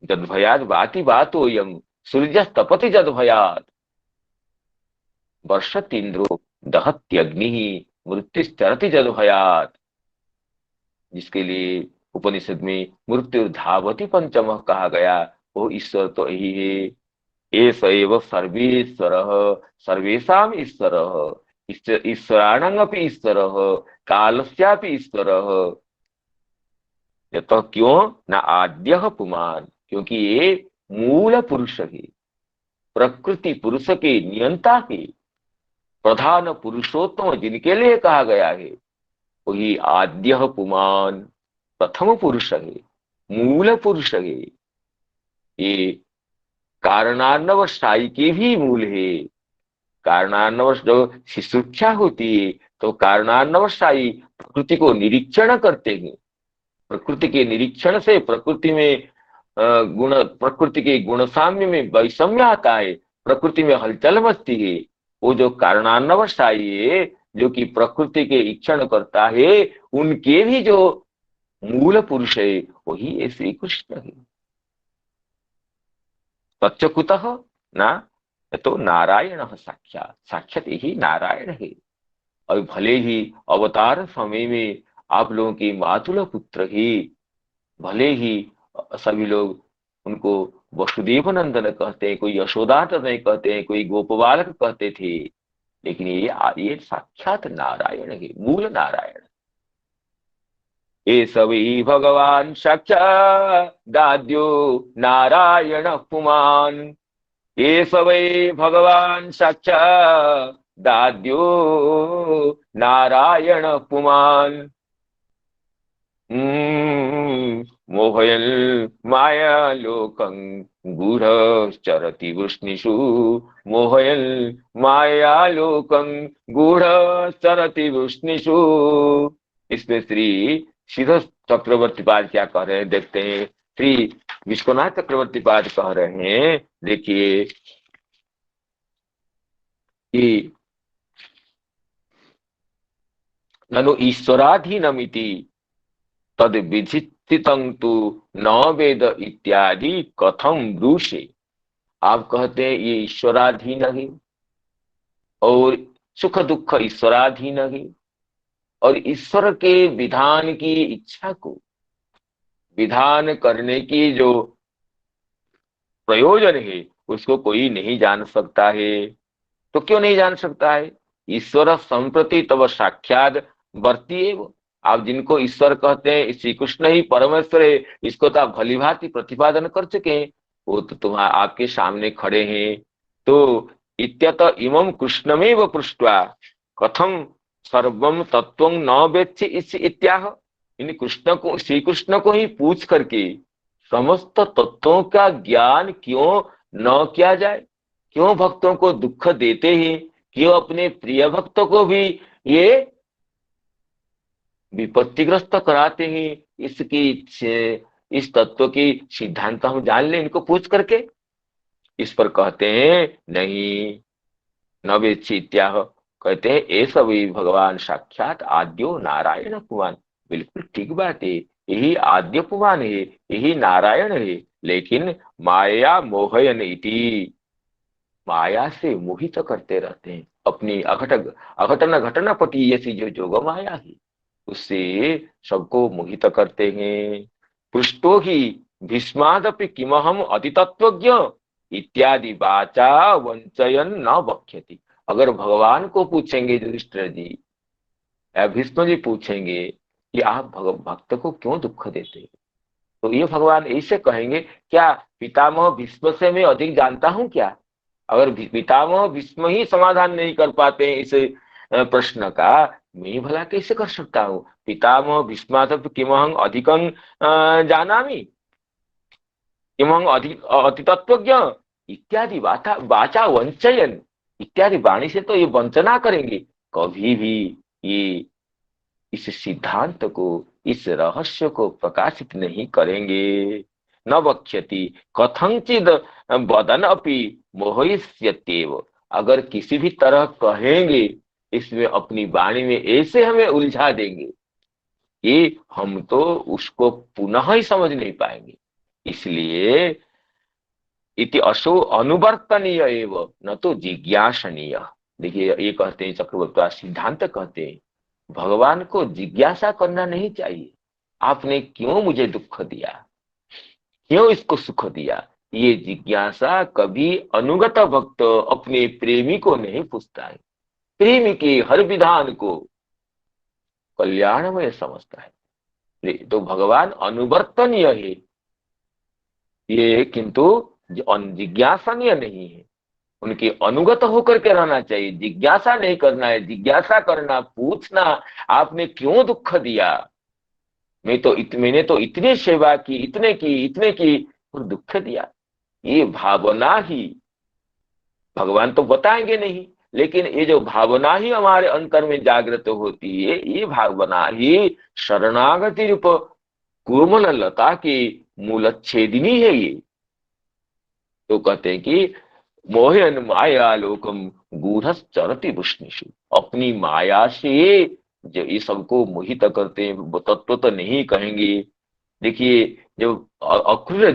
S4: जद भयाद बाति बातोयम सूर्य तपति जद भयाद, वर्षतीन्द्रो दहत्यग्नि मृत्युश्चरति जद भयात, जिसके लिए उपनिषद में मृत्यु धावती पंचम कहा गया, वो ईश्वर तो यही है। एस एव सर्वेश्वर सर्वेशाम ईश्वर, ईश्वराणांगपि ईश्वर, कालस्यापि ईश्वर। तो क्यों न आद्य पुमान, क्योंकि ये मूल पुरुष है, प्रकृति पुरुष के नियंता है, प्रधान पुरुषोत्तम जिनके लिए कहा गया है, वही आद्य पुमान, प्रथम पुरुष है, मूल पुरुष है। ये कारणार्णव साई के भी मूल है। कारणार्णव जो शिशुक्षा होती है, तो कारणार्णव साई प्रकृति को निरीक्षण करते हैं। प्रकृति के निरीक्षण से प्रकृति में गुण, प्रकृति के गुण साम्य में वैषम्य आता है, प्रकृति में हलचल मचती है। वो जो कारणार्णव साई है, जो कि प्रकृति के इक्षण करता है, उनके भी जो मूल पुरुष है वही श्री कृष्ण है। तच्चकुतः ना, तो नारायण साक्षात, साक्षात यही नारायण है। और भले ही अवतार समय में आप लोगों के मातुल पुत्र ही, भले ही सभी लोग उनको वसुदेव नंदन कहते हैं, कोई यशोदा नहीं कहते हैं, कोई गोपबालक कहते थे, लेकिन ये साक्षात नारायण है, मूल नारायण। ये सभी भगवान साक्षात दाद्यो नारायण पुमान, ये सभी भगवान साक्षात दाद्यो नारायण पुमान। मोहयन् माया लोकं गूढ़श्चरति वृष्णिषु, मोहयन् माया लोकं गूढ़श्चरति वृष्णिषु। इसमें श्री श्रीधर चक्रवर्ती पाद क्या कह रहे हैं, देखते हैं। श्री विश्वनाथ चक्रवर्ती पाद कह रहे हैं, देखिए कि ननु ईश्वराधीनमिति तद विधितं तु न वेद इत्यादि कथम ब्रूषे। आप कहते हैं ये ईश्वराधीन है और सुख दुख ईश्वराधीन है, और ईश्वर के विधान की इच्छा को, विधान करने की जो प्रयोजन है उसको कोई नहीं जान सकता है। तो क्यों नहीं जान सकता है? ईश्वर संप्रति तब साक्षात वर्ती। आप जिनको ईश्वर कहते हैं श्री कृष्ण ही परमेश्वर है, इसको तो आप भली भांति प्रतिपादन कर चुके हैं, वो तो तुम्हारे आपके सामने खड़े हैं। तो इत्यत इमं कृष्णमेव पृष्ट्वा कथम सर्वम तत्व न वेत्सि इत्याह। इन कृष्ण को, श्री कृष्ण को ही पूछ करके समस्त तत्वों का ज्ञान क्यों न किया जाए? क्यों भक्तों को दुख देते हैं? क्यों अपने प्रिय भक्तों को भी ये विपत्तिग्रस्त कराते हैं? इस तत्व की सिद्धांत हम जान लें इनको पूछ करके। इस पर कहते हैं नहीं, न वेत्सि इत्याह। कहते हैं ऐसा भी भगवान साक्षात आद्यो नारायण पुमान। बिल्कुल ठीक बात है, यही आद्य पुमान है, यही नारायण है। लेकिन माया मोहयन इति, माया से मोहित करते रहते हैं। अपनी अघटन घटना पटी ऐसी जो जोग माया है उससे सबको मोहित करते हैं। पृष्ठो ही भीष्मादपि किमहम अतितत्वज्ञ इत्यादि वाचा वंचयन न वक्ष्यति। अगर भगवान को पूछेंगे युधिष्ठिर जी या भीष्म जी पूछेंगे कि आप भक्त को क्यों दुख देते हैं, तो ये भगवान ऐसे कहेंगे, क्या पितामह भीष्म से मैं अधिक जानता हूं क्या? अगर पितामह भीष्म ही समाधान नहीं कर पाते हैं इस प्रश्न का, मैं भला कैसे कर सकता हूँ? पितामह भीष्मादपि किमहं अधिकं जानामि, किमहं अतितत्वज्ञ इत्यादि वाचा वंचयन इत्यादि वाणी से तो ये वंचना करेंगे, कभी भी ये इस सिद्धांत को, इस रहस्य को प्रकाशित नहीं करेंगे। न वक्ष्यति कथंचिद वदन अपि मोहयिष्यत्येव। अगर किसी भी तरह कहेंगे, इसमें अपनी वाणी में ऐसे हमें उलझा देंगे कि हम तो उसको पुनः ही समझ नहीं पाएंगे। इसलिए इति असो अनुवर्तनीय एव न तो जिज्ञासनीय। देखिए ये कहते हैं चक्रवर्ती सिद्धांत कहते हैं भगवान को जिज्ञासा करना नहीं चाहिए। आपने क्यों मुझे दुख दिया, क्यों इसको सुख दिया, ये जिज्ञासा कभी अनुगत भक्त अपने प्रेमी को नहीं पूछता है। प्रेमी के हर विधान को कल्याणमय समझता है। तो भगवान अनुवर्तनीय है ये, किंतु जिज्ञासनीय नहीं है। उनके अनुगत होकर के रहना चाहिए, जिज्ञासा नहीं करना है। जिज्ञासा करना, पूछना, आपने क्यों दुख दिया, मैंने तो इतनी सेवा की, इतने की और दुख दिया। ये भावना ही, भगवान तो बताएंगे नहीं, लेकिन ये जो भावना ही हमारे अंतर में जागृत होती है, ये भावना ही शरणागति रूप कोमल लता की मूलच्छेदिनी है ये। तो कहते हैं कि मोहन माया लोकम गूढ़श्चरति वृष्णिषु। अपनी माया से जो ये सबको मोहित करते हैं, वो तत्व तो नहीं कहेंगे। देखिए जब अक्रूर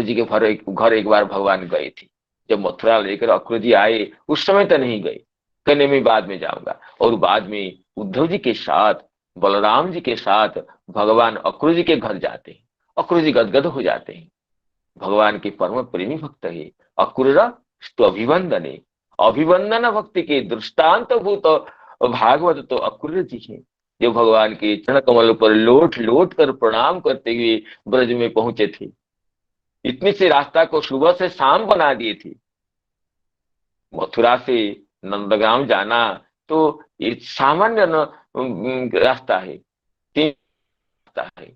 S4: जी के घर एक बार भगवान गए थे, जब मथुरा लेकर अक्रूर जी आए उस समय तो नहीं गए, कहने में बाद में जाऊंगा। और बाद में उद्धव जी के साथ, बलराम जी के साथ भगवान अक्रूर जी के घर जाते हैं। अक्रूर जी गदगद हो जाते हैं, भगवान के परम प्रेमी भक्त है। अक्रूर अभिवंदने, अभिवंदन भक्ति के दृष्टांत भूत भागवत तो अक्रूर जी हैं, जो भगवान के चरण कमल पर लोट लोट कर प्रणाम करते हुए ब्रज में पहुंचे थे। इतनी सी रास्ता को सुबह से शाम बना दिए थे। मथुरा से नंदगांव जाना तो ये सामान्य रास्ता है, रास्ता है,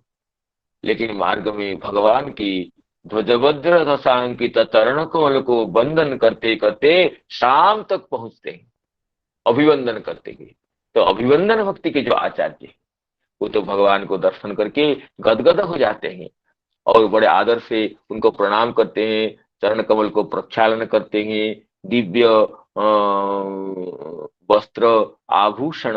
S4: लेकिन मार्ग में भगवान की ध्वजभद्र दशांकित चरण कमल को वंदन करते करते शाम तक पहुंचते हैं, अभिवंदन करते हुए। तो अभिवंदन भक्ति के जो आचार्य है वो तो भगवान को दर्शन करके गदगद हो जाते हैं और बड़े आदर से उनको प्रणाम करते हैं, चरण कमल को प्रक्षालन करते हैं, दिव्य वस्त्र, आभूषण,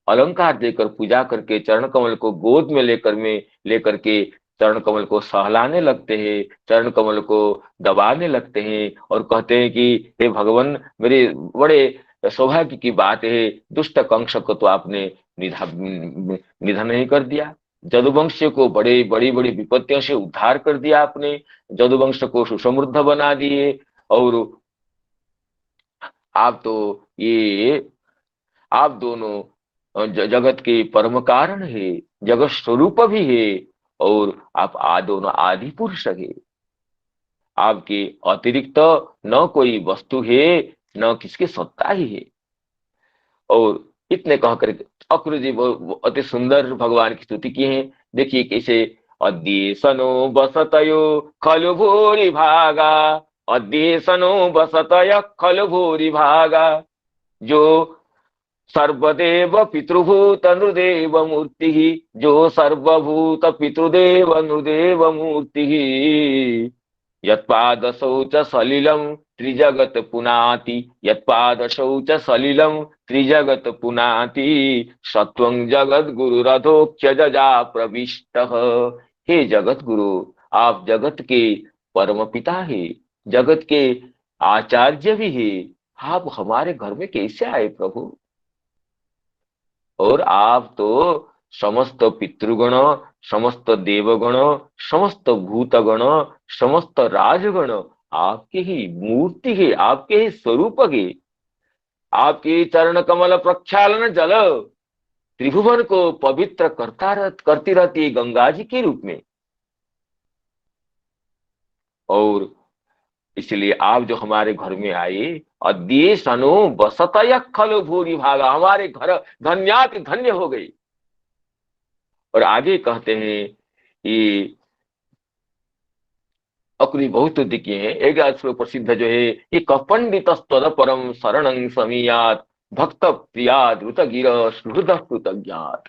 S4: अलंकार देकर पूजा करके चरण कमल को गोद में लेकर के चरण कमल को सहलाने लगते हैं, चरण कमल को दबाने लगते हैं और कहते हैं कि हे भगवान, मेरे बड़े सौभाग्य की बात है, दुष्ट कंस को तो आपने निधन नहीं कर दिया, जदुवंश को बड़ी बड़ी विपत्तियों से उद्धार कर दिया आपने, जदुवंश को सुसमृद्ध बना दिए। और आप तो ये आप दोनों जगत के परम कारण है, जगत स्वरूप भी है, और आप दोनों आदि पुरुष है। आपके अतिरिक्त न कोई वस्तु है, न किसकी सत्ता ही है। और इतने कहकर अक्रूर जी अति सुंदर भगवान की स्तुति की है। देखिए कैसे, अद्येशनो बसतयो खलु भूरि भागा, अद्येशनो बसतय खलु भूरि भागा, जो सर्वदेव पितृभूत नृदेव मूर्ति, जो सर्वभूत पितृदेव नृदेव मूर्ति, यत्पादशौ च सलिलं त्रिजगत पुनाति, यत्पादशौ च सलिलं त्रिजगत पुनाति, सत्वं जगत गुरुरधोक्ष्य जजा प्रविष्टः। हे जगत गुरु, आप जगत के परम पिता है, जगत के आचार्य भी है, आप हमारे घर में कैसे आए प्रभु? और आप तो समस्त पितृगण, समस्त देवगण, समस्त भूतगण, समस्त राजगण आपके ही मूर्ति है, आपके ही स्वरूप है। आपके चरण कमल प्रक्षालन जल त्रिभुवन को पवित्र करती रहती है गंगा जी के रूप में। और इसलिए आप जो हमारे घर में आए, अद्येशनो बसतय खलु भूरि भागा, हमारे घर धन्याति धन्य हो गई। और आगे कहते हैं ये अक्रूरी बहुत दिखे हैं, एक श्लोक प्रसिद्ध जो है, ये कपंडित स्तद परम शरणं समीयात भक्त प्रिया द्रुत गिर सुहृद कृतज्ञात।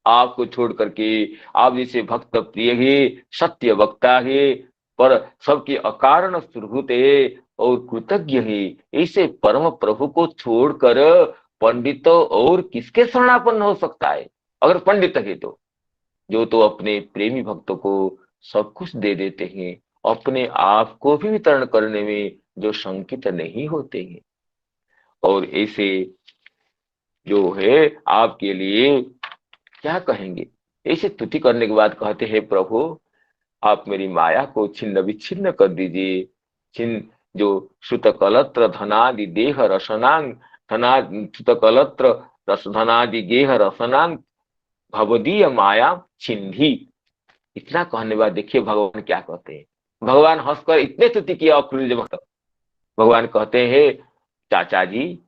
S4: आपको छोड़ करके, आप जैसे भक्त प्रिय है, सत्य वक्ता है, पर सबके अकारण सुहृद है और कृतज्ञ है, ऐसे परम प्रभु को छोड़कर पंडित और किसके शरणापन्न हो सकता है? अगर पंडित है तो, जो तो अपने प्रेमी भक्तों को सब कुछ दे देते हैं, अपने आप को भी वितरण करने में जो शंकित नहीं होते हैं। और ऐसे जो है आपके लिए क्या कहेंगे? ऐसे स्तुति करने के बाद कहते हैं, प्रभु आप मेरी माया को छिन्न विच्छिन्न कर दीजिए। जो श्रुतकलत्र धनादि देह रसनांग श्रुतकलत्र रस धनादि गेह रसनांग भवदीय माया छिन्ही। इतना कहने बाद देखिए भगवान क्या कहते हैं। भगवान हंसकर इतने स्तुति किया अक्रूरी भक्त। भगवान कहते हैं, चाचा जी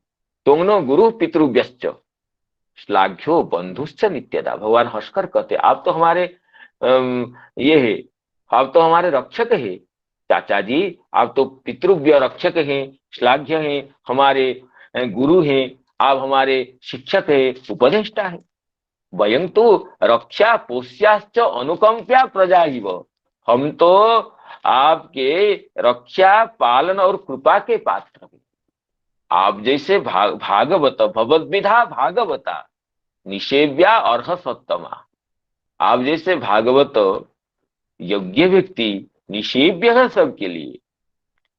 S4: तुमनो गुरु पितृव्यश्च श्लाघ्यो बंधुश्च नित्यदा। भगवान हंसकर कहते, आप तो हमारे ये है, आप तो हमारे रक्षक है चाचा जी, आप तो पितृव्य रक्षक हैं, श्लाघ्य हैं, हमारे गुरु हैं, आप हमारे शिक्षक है, उपदेष्टा है। वयं तो रक्षा पोष्याश्च अनुकंप्या प्रजा ही, हम तो आपके रक्षा पालन और कृपा के पात्र हैं। आप जैसे भागवत भगवद्विधा भागवता निषेव्या अर्ह सत्तमा, आप जैसे भागवत योग्य व्यक्ति निषेव्य है सबके लिए।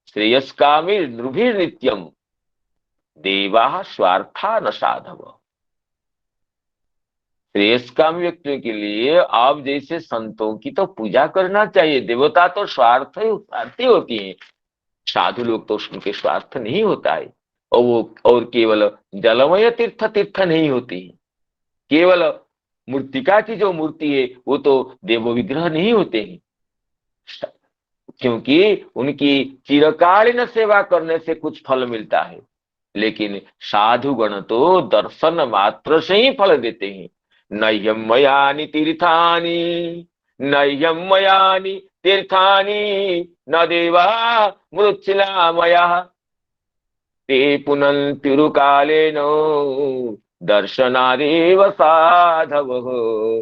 S4: श्रेयस्कामी नृभिर नित्यम देवा स्वार्था न साधव। श्रेयस्कामी व्यक्तियों के लिए आप जैसे संतों की तो पूजा करना चाहिए। देवता तो स्वार्थी होती है, साधु लोग तो उनके स्वार्थ नहीं होता है। और केवल जलमय तीर्थ नहीं होती है, केवल मूर्तिका की जो मूर्ति है वो तो देव विग्रह नहीं होते हैं, क्योंकि उनकी चिरकालीन सेवा करने से कुछ फल मिलता है। लेकिन साधुगण तो दर्शन मात्र से ही फल देते हैं। नह्यम मयानि तीर्थानि, नह्यम मयानि तीर्थानि न देवा मृच्छिलामयः, ते पुनन्तिरुकालेन दर्शनादेव साधवः,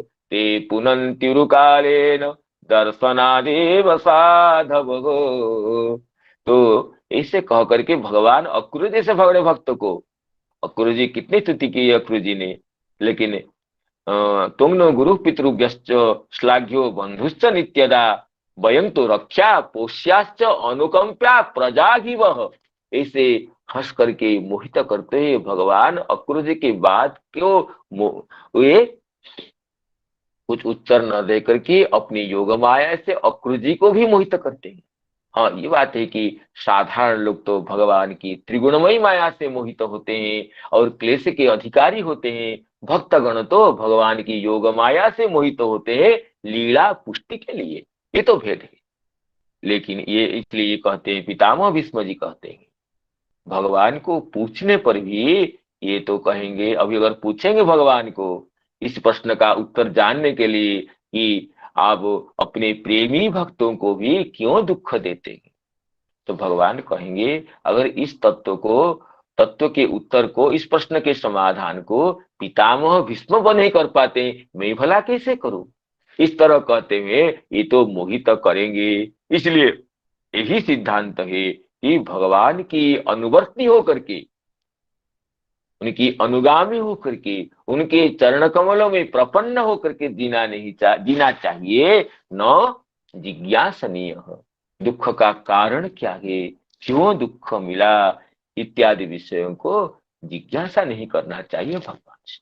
S4: ते पुनन्तिरुकालेन दर्शनादेव साधवः। तो ऐसे कह करके भगवान अक्रूरी जैसे भगड़े भक्त को अक्रूर जी कितनी स्तुति की है अक्रूर जी ने, लेकिन तुम नो गुरु पितृभ्यश्च श्लाघ्यो बंधुश्च नित्यदा वयं तो रक्षा पोष्याश्च अनुकंप्या प्रजा ही वह। ऐसे हंस करके मोहित करते हैं भगवान अक्रूर जी की बात क्यों वे कुछ उत्तर न दे करके अपनी योग माया से अक्रूर जी को भी मोहित करते हैं। हाँ, ये बात है कि साधारण लोग तो भगवान की त्रिगुणमयी माया से मोहित होते हैं और क्लेश के अधिकारी होते हैं। भक्तगण तो भगवान की योग माया से मोहित होते हैं लीला पुष्टि के लिए। ये तो भेद है। लेकिन ये इसलिए ये कहते हैं, पितामह भीष्म जी कहते हैं, भगवान को पूछने पर भी ये तो कहेंगे, अभी अगर पूछेंगे भगवान को इस प्रश्न का उत्तर जानने के लिए कि आप अपने प्रेमी भक्तों को भी क्यों दुख देते हैं, तो भगवान कहेंगे अगर इस तत्व के उत्तर को, इस प्रश्न के समाधान को पितामह भीष्म व नहीं कर पाते, मैं भला कैसे करूं। इस तरह कहते हुए ये तो मोहित करेंगे। इसलिए यही सिद्धांत है कि भगवान की अनुवर्ती होकर के, उनकी अनुगामी होकर के, उनके चरण कमलों में प्रपन्न होकर के जीना चाहिए, न जिज्ञासनीय। दुख का कारण क्या है, क्यों दुख मिला, इत्यादि विषयों को जिज्ञासा नहीं करना चाहिए भगवान से।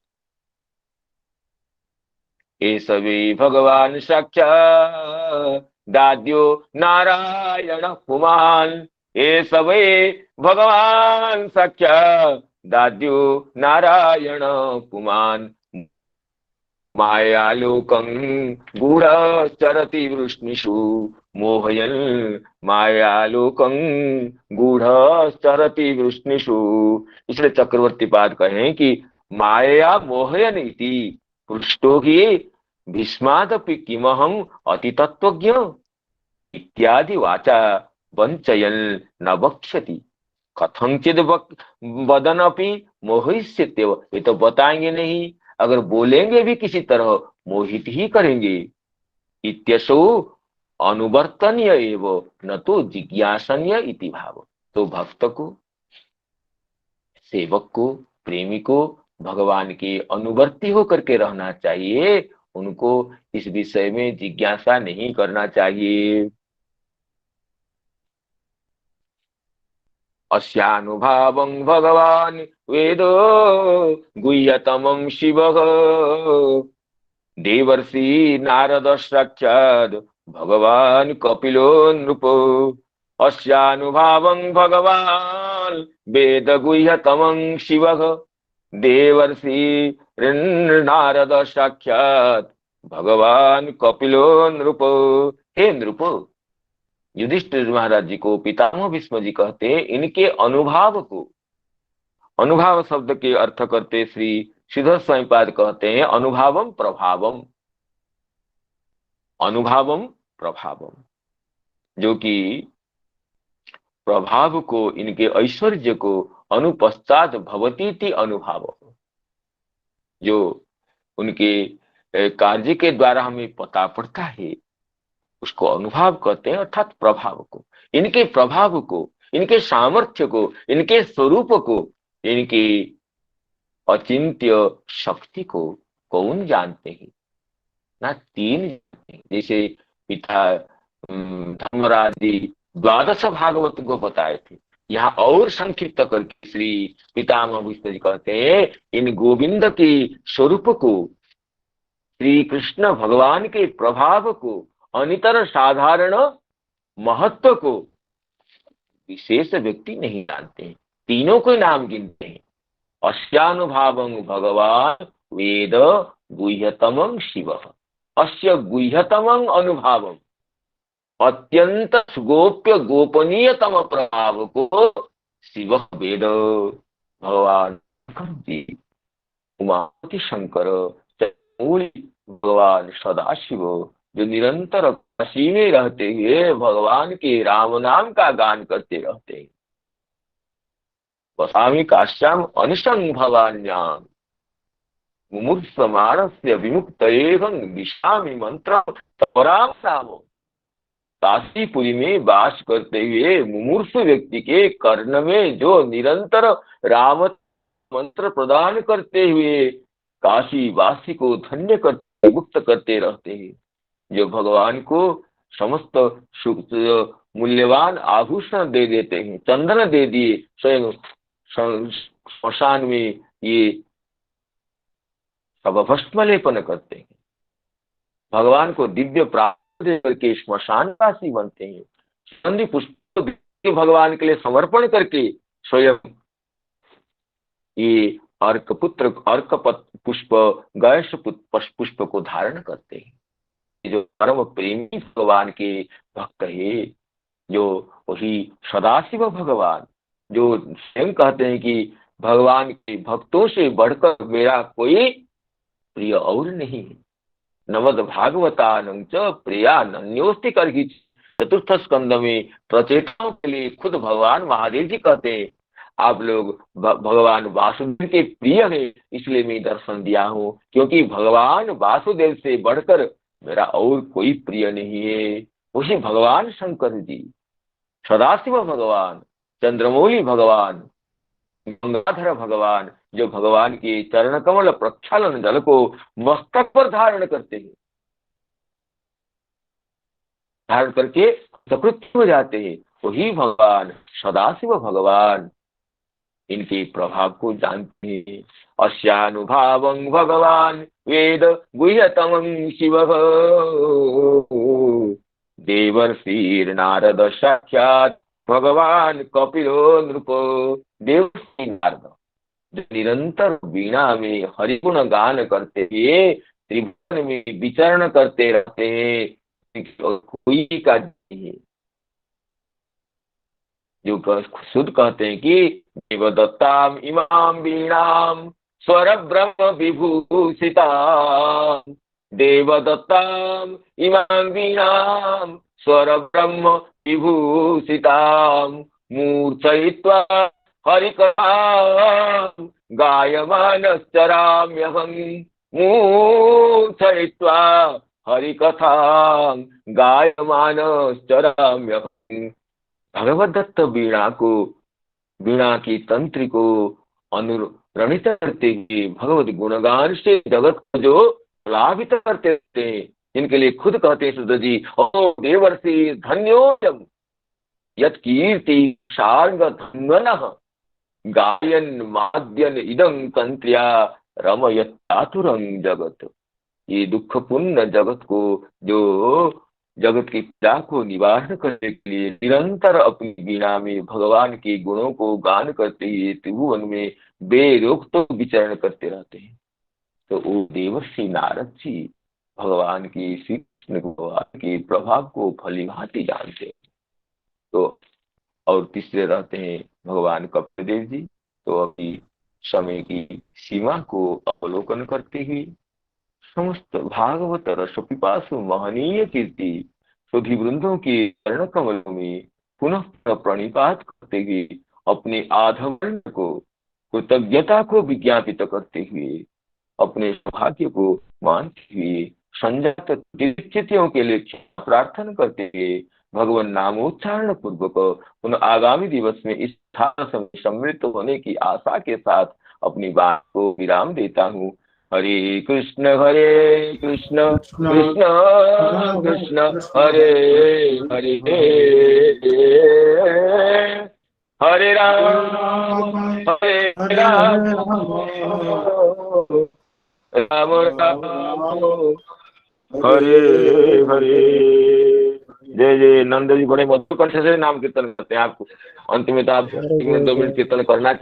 S4: ये सभी भगवान साक्षात दाद्यो नारायण पुमान। ये सभी भगवान साक्षात दाद्यो नारायण पुमान। मायालोकं गूढ़चरति वृष्णिषु मोहयन्। मायालोकं गूढ़चरति वृष्णिषु। इसलिए चक्रवर्ती पाद कहें कि माया मोहयन इति पृष्ठो हि भीष्मादपि किमहं अतितत्त्वज्ञ इत्यादि वाचा वंचयन् न वक्ष्यति कथंचिद वदनपि मोहिष्यत्येव। ये तो बताएंगे नहीं, अगर बोलेंगे भी किसी तरह मोहित ही करेंगे। इत्यसो अनुवर्तनीय एव न तो जिज्ञासनीय इति भाव। तो भक्त को, सेवक को, प्रेमी को भगवान के अनुवर्ती होकर के रहना चाहिए, उनको इस विषय में जिज्ञासा नहीं करना चाहिए। अस्यानुभावं भगवान वेदो गुह्यतमं शिवः। देवर्षि नारद साक्षात् भगवान कपिलो नृपो। अस्यानुभावं भगवान वेद गुह्यतमं शिवः। देवर्षि नारद साक्षात् भगवान कपिलो नृपो। हे नृपो, युधिष्ठिर महाराज जी को पितामह भीष्म जी कहते हैं, इनके अनुभव को, अनुभव शब्द के अर्थ करते श्री श्रीधर स्वामीपाद कहते हैं अनुभवम प्रभावम। अनुभवम प्रभावम, जो कि प्रभाव को, इनके ऐश्वर्य को अनुपश्चात भवतीति अनुभव, जो उनके कार्य के द्वारा हमें पता पड़ता है उसको अनुभव कहते हैं, अर्थात प्रभाव को। इनके प्रभाव को, इनके सामर्थ्य को, इनके स्वरूप को, इनकी अचिंत्य शक्ति को कौन जानते हैं? ना तीन जानते हैं। जैसे पिता धर्मराज जी द्वादश भागवत को बताए थे, यहाँ और संक्षिप्त करके श्री पितामह भीष्म जी कहते हैं, इन गोविंद के स्वरूप को, श्री कृष्ण भगवान के प्रभाव को, अनितर साधारण महत्व को विशेष व्यक्ति नहीं जानते हैं। तीनों को नाम गिनते हैं। अस्यानुभावं भगवान वेद गुह्यतमं शिवः। अस्य गुह्यतमं अनुभावं, अत्यंत सुगोप्य गोपनीयतम प्रभाव को शिव वेद। भगवान जी, उमापति शंकर, भगवान सदाशिव, जो निरंतर काशी में रहते हुए भगवान के राम नाम का गान करते रहते हैं। वसामि काश्याम अनिशं भवान्याम मुमुक्षुमानस्य विमुक्तयेहं दिशामि मंत्रं तपराम नाम। काशीपुरी में वास करते हुए मुमूर्षु व्यक्ति के कर्ण में जो निरंतर राम मंत्र प्रदान करते हुए काशी वासी को धन्य करते मुक्त करते रहते हैं। जो भगवान को समस्त मूल्यवान आभूषण दे देते हैं, चंदन दे दिए, स्वयं श्मशान में ये सब भस्म लेपन करते हैं, भगवान को दिव्य प्राप्त दे करके श्मशानवासी बनते हैं, सुगंधि पुष्प भगवान के लिए समर्पण करके स्वयं ये अर्क पुष्प गैस पुष्प को धारण करते हैं। जो परम प्रेमी भगवान के भक्त है, जो वही सदाशिव भगवान, जो स्वयं कहते हैं कि भगवान के भक्तों से बढ़कर मेरा कोई प्रिय और नहीं। नवद भागवतानं च प्रियानन्योस्ति करहि। चतुर्थ स्कंद में प्रचेताओं के लिए खुद भगवान महादेव जी कहते हैं, आप लोग भगवान वासुदेव के प्रिय हैं, इसलिए मैं दर्शन दिया हूँ, क्योंकि भगवान वासुदेव से बढ़कर मेरा और कोई प्रिय नहीं है। उसी भगवान शंकर जी, सदाशिव भगवान, चंद्रमौली भगवान, गंगाधर भगवान, जो भगवान के चरण कमल प्रक्षालन जल को मस्तक पर धारण करते हैं, धारण करके सकृत्य हो जाते हैं, वही भगवान सदाशिव भगवान इनके प्रभाव को जानते हैं। अस्यानुभावं भगवान वेद गुह्यतमं शिवः देवर्षिर्नारद साक्षात् भगवान कपिलो नृपो। देवर्षि नारद जो निरंतर वीणा में हरिगुण गान करते हुए त्रिभुवन में विचरण करते रहते हैं, कोई का नहीं है। जो खुद कहते हैं कि देवदत्ताम इमाम वीणाम स्वर ब्रह्म विभूषिताम, देवदत्ताम इमाम वीणाम स्वर ब्रह्म विभूषिताम मूर्छयित्वा हरिकथां गायमानश्चराम्यहं, मूर्छयित्वा हरिकथां गायमानश्चराम्यहं। भगवत दत्त वीणा को, वीणा की तंत्र को अनुरणित करते हुए भगवत गुणगान से जगत को जो लाभित करते रहते हैं, इनके लिए खुद कहते हैं सुध जी, ओ देवर्षि धन्योऽयं यत् कीर्ति शार्ंग धन्वनः गायन माद्यन इदं तंत्र्या रमयत् चातुरं जगत। ये दुखपूर्ण जगत को, जो जगत की पीड़ा को निवारण करने के लिए निरंतर अपनी वीणा में भगवान के गुणों को गान करते हुए त्रिभुवन में बेरोक तो विचरण करते रहते हैं। तो वो देवर्षि नारद जी भगवान की, श्री कृष्ण भगवान के प्रभाव को भलीभांति जानते हैं। तो और तीसरे रहते हैं भगवान कपिलदेव जी। तो अभी समय की सीमा को अवलोकन करते हुए समस्त भागवत रस पिपासु महनीय कीर्ति सुधी वृंदों के चरण कमलों में पुनः प्रणिपात करते हुए अपने आधवर्ण को, कृतज्ञता को विज्ञापित करते हुए, अपने सौभाग्य को मानते हुए, संजात स्थितियों के लिए प्रार्थना करते हुए भगवान नामोच्चारण पूर्वक पुनः आगामी दिवस में इस स्थान समय सम्मिलित होने की आशा के साथ अपनी बात को विराम देता हूँ। हरे कृष्ण कृष्ण कृष्ण हरे हरे, हरे राम राम राम हरे हरे। जय जय। नंद जी बड़े मधुर कंठ से नाम कीर्तन करते हैं। आपको अंत में तो आप 1-2 मिनट कीर्तन करना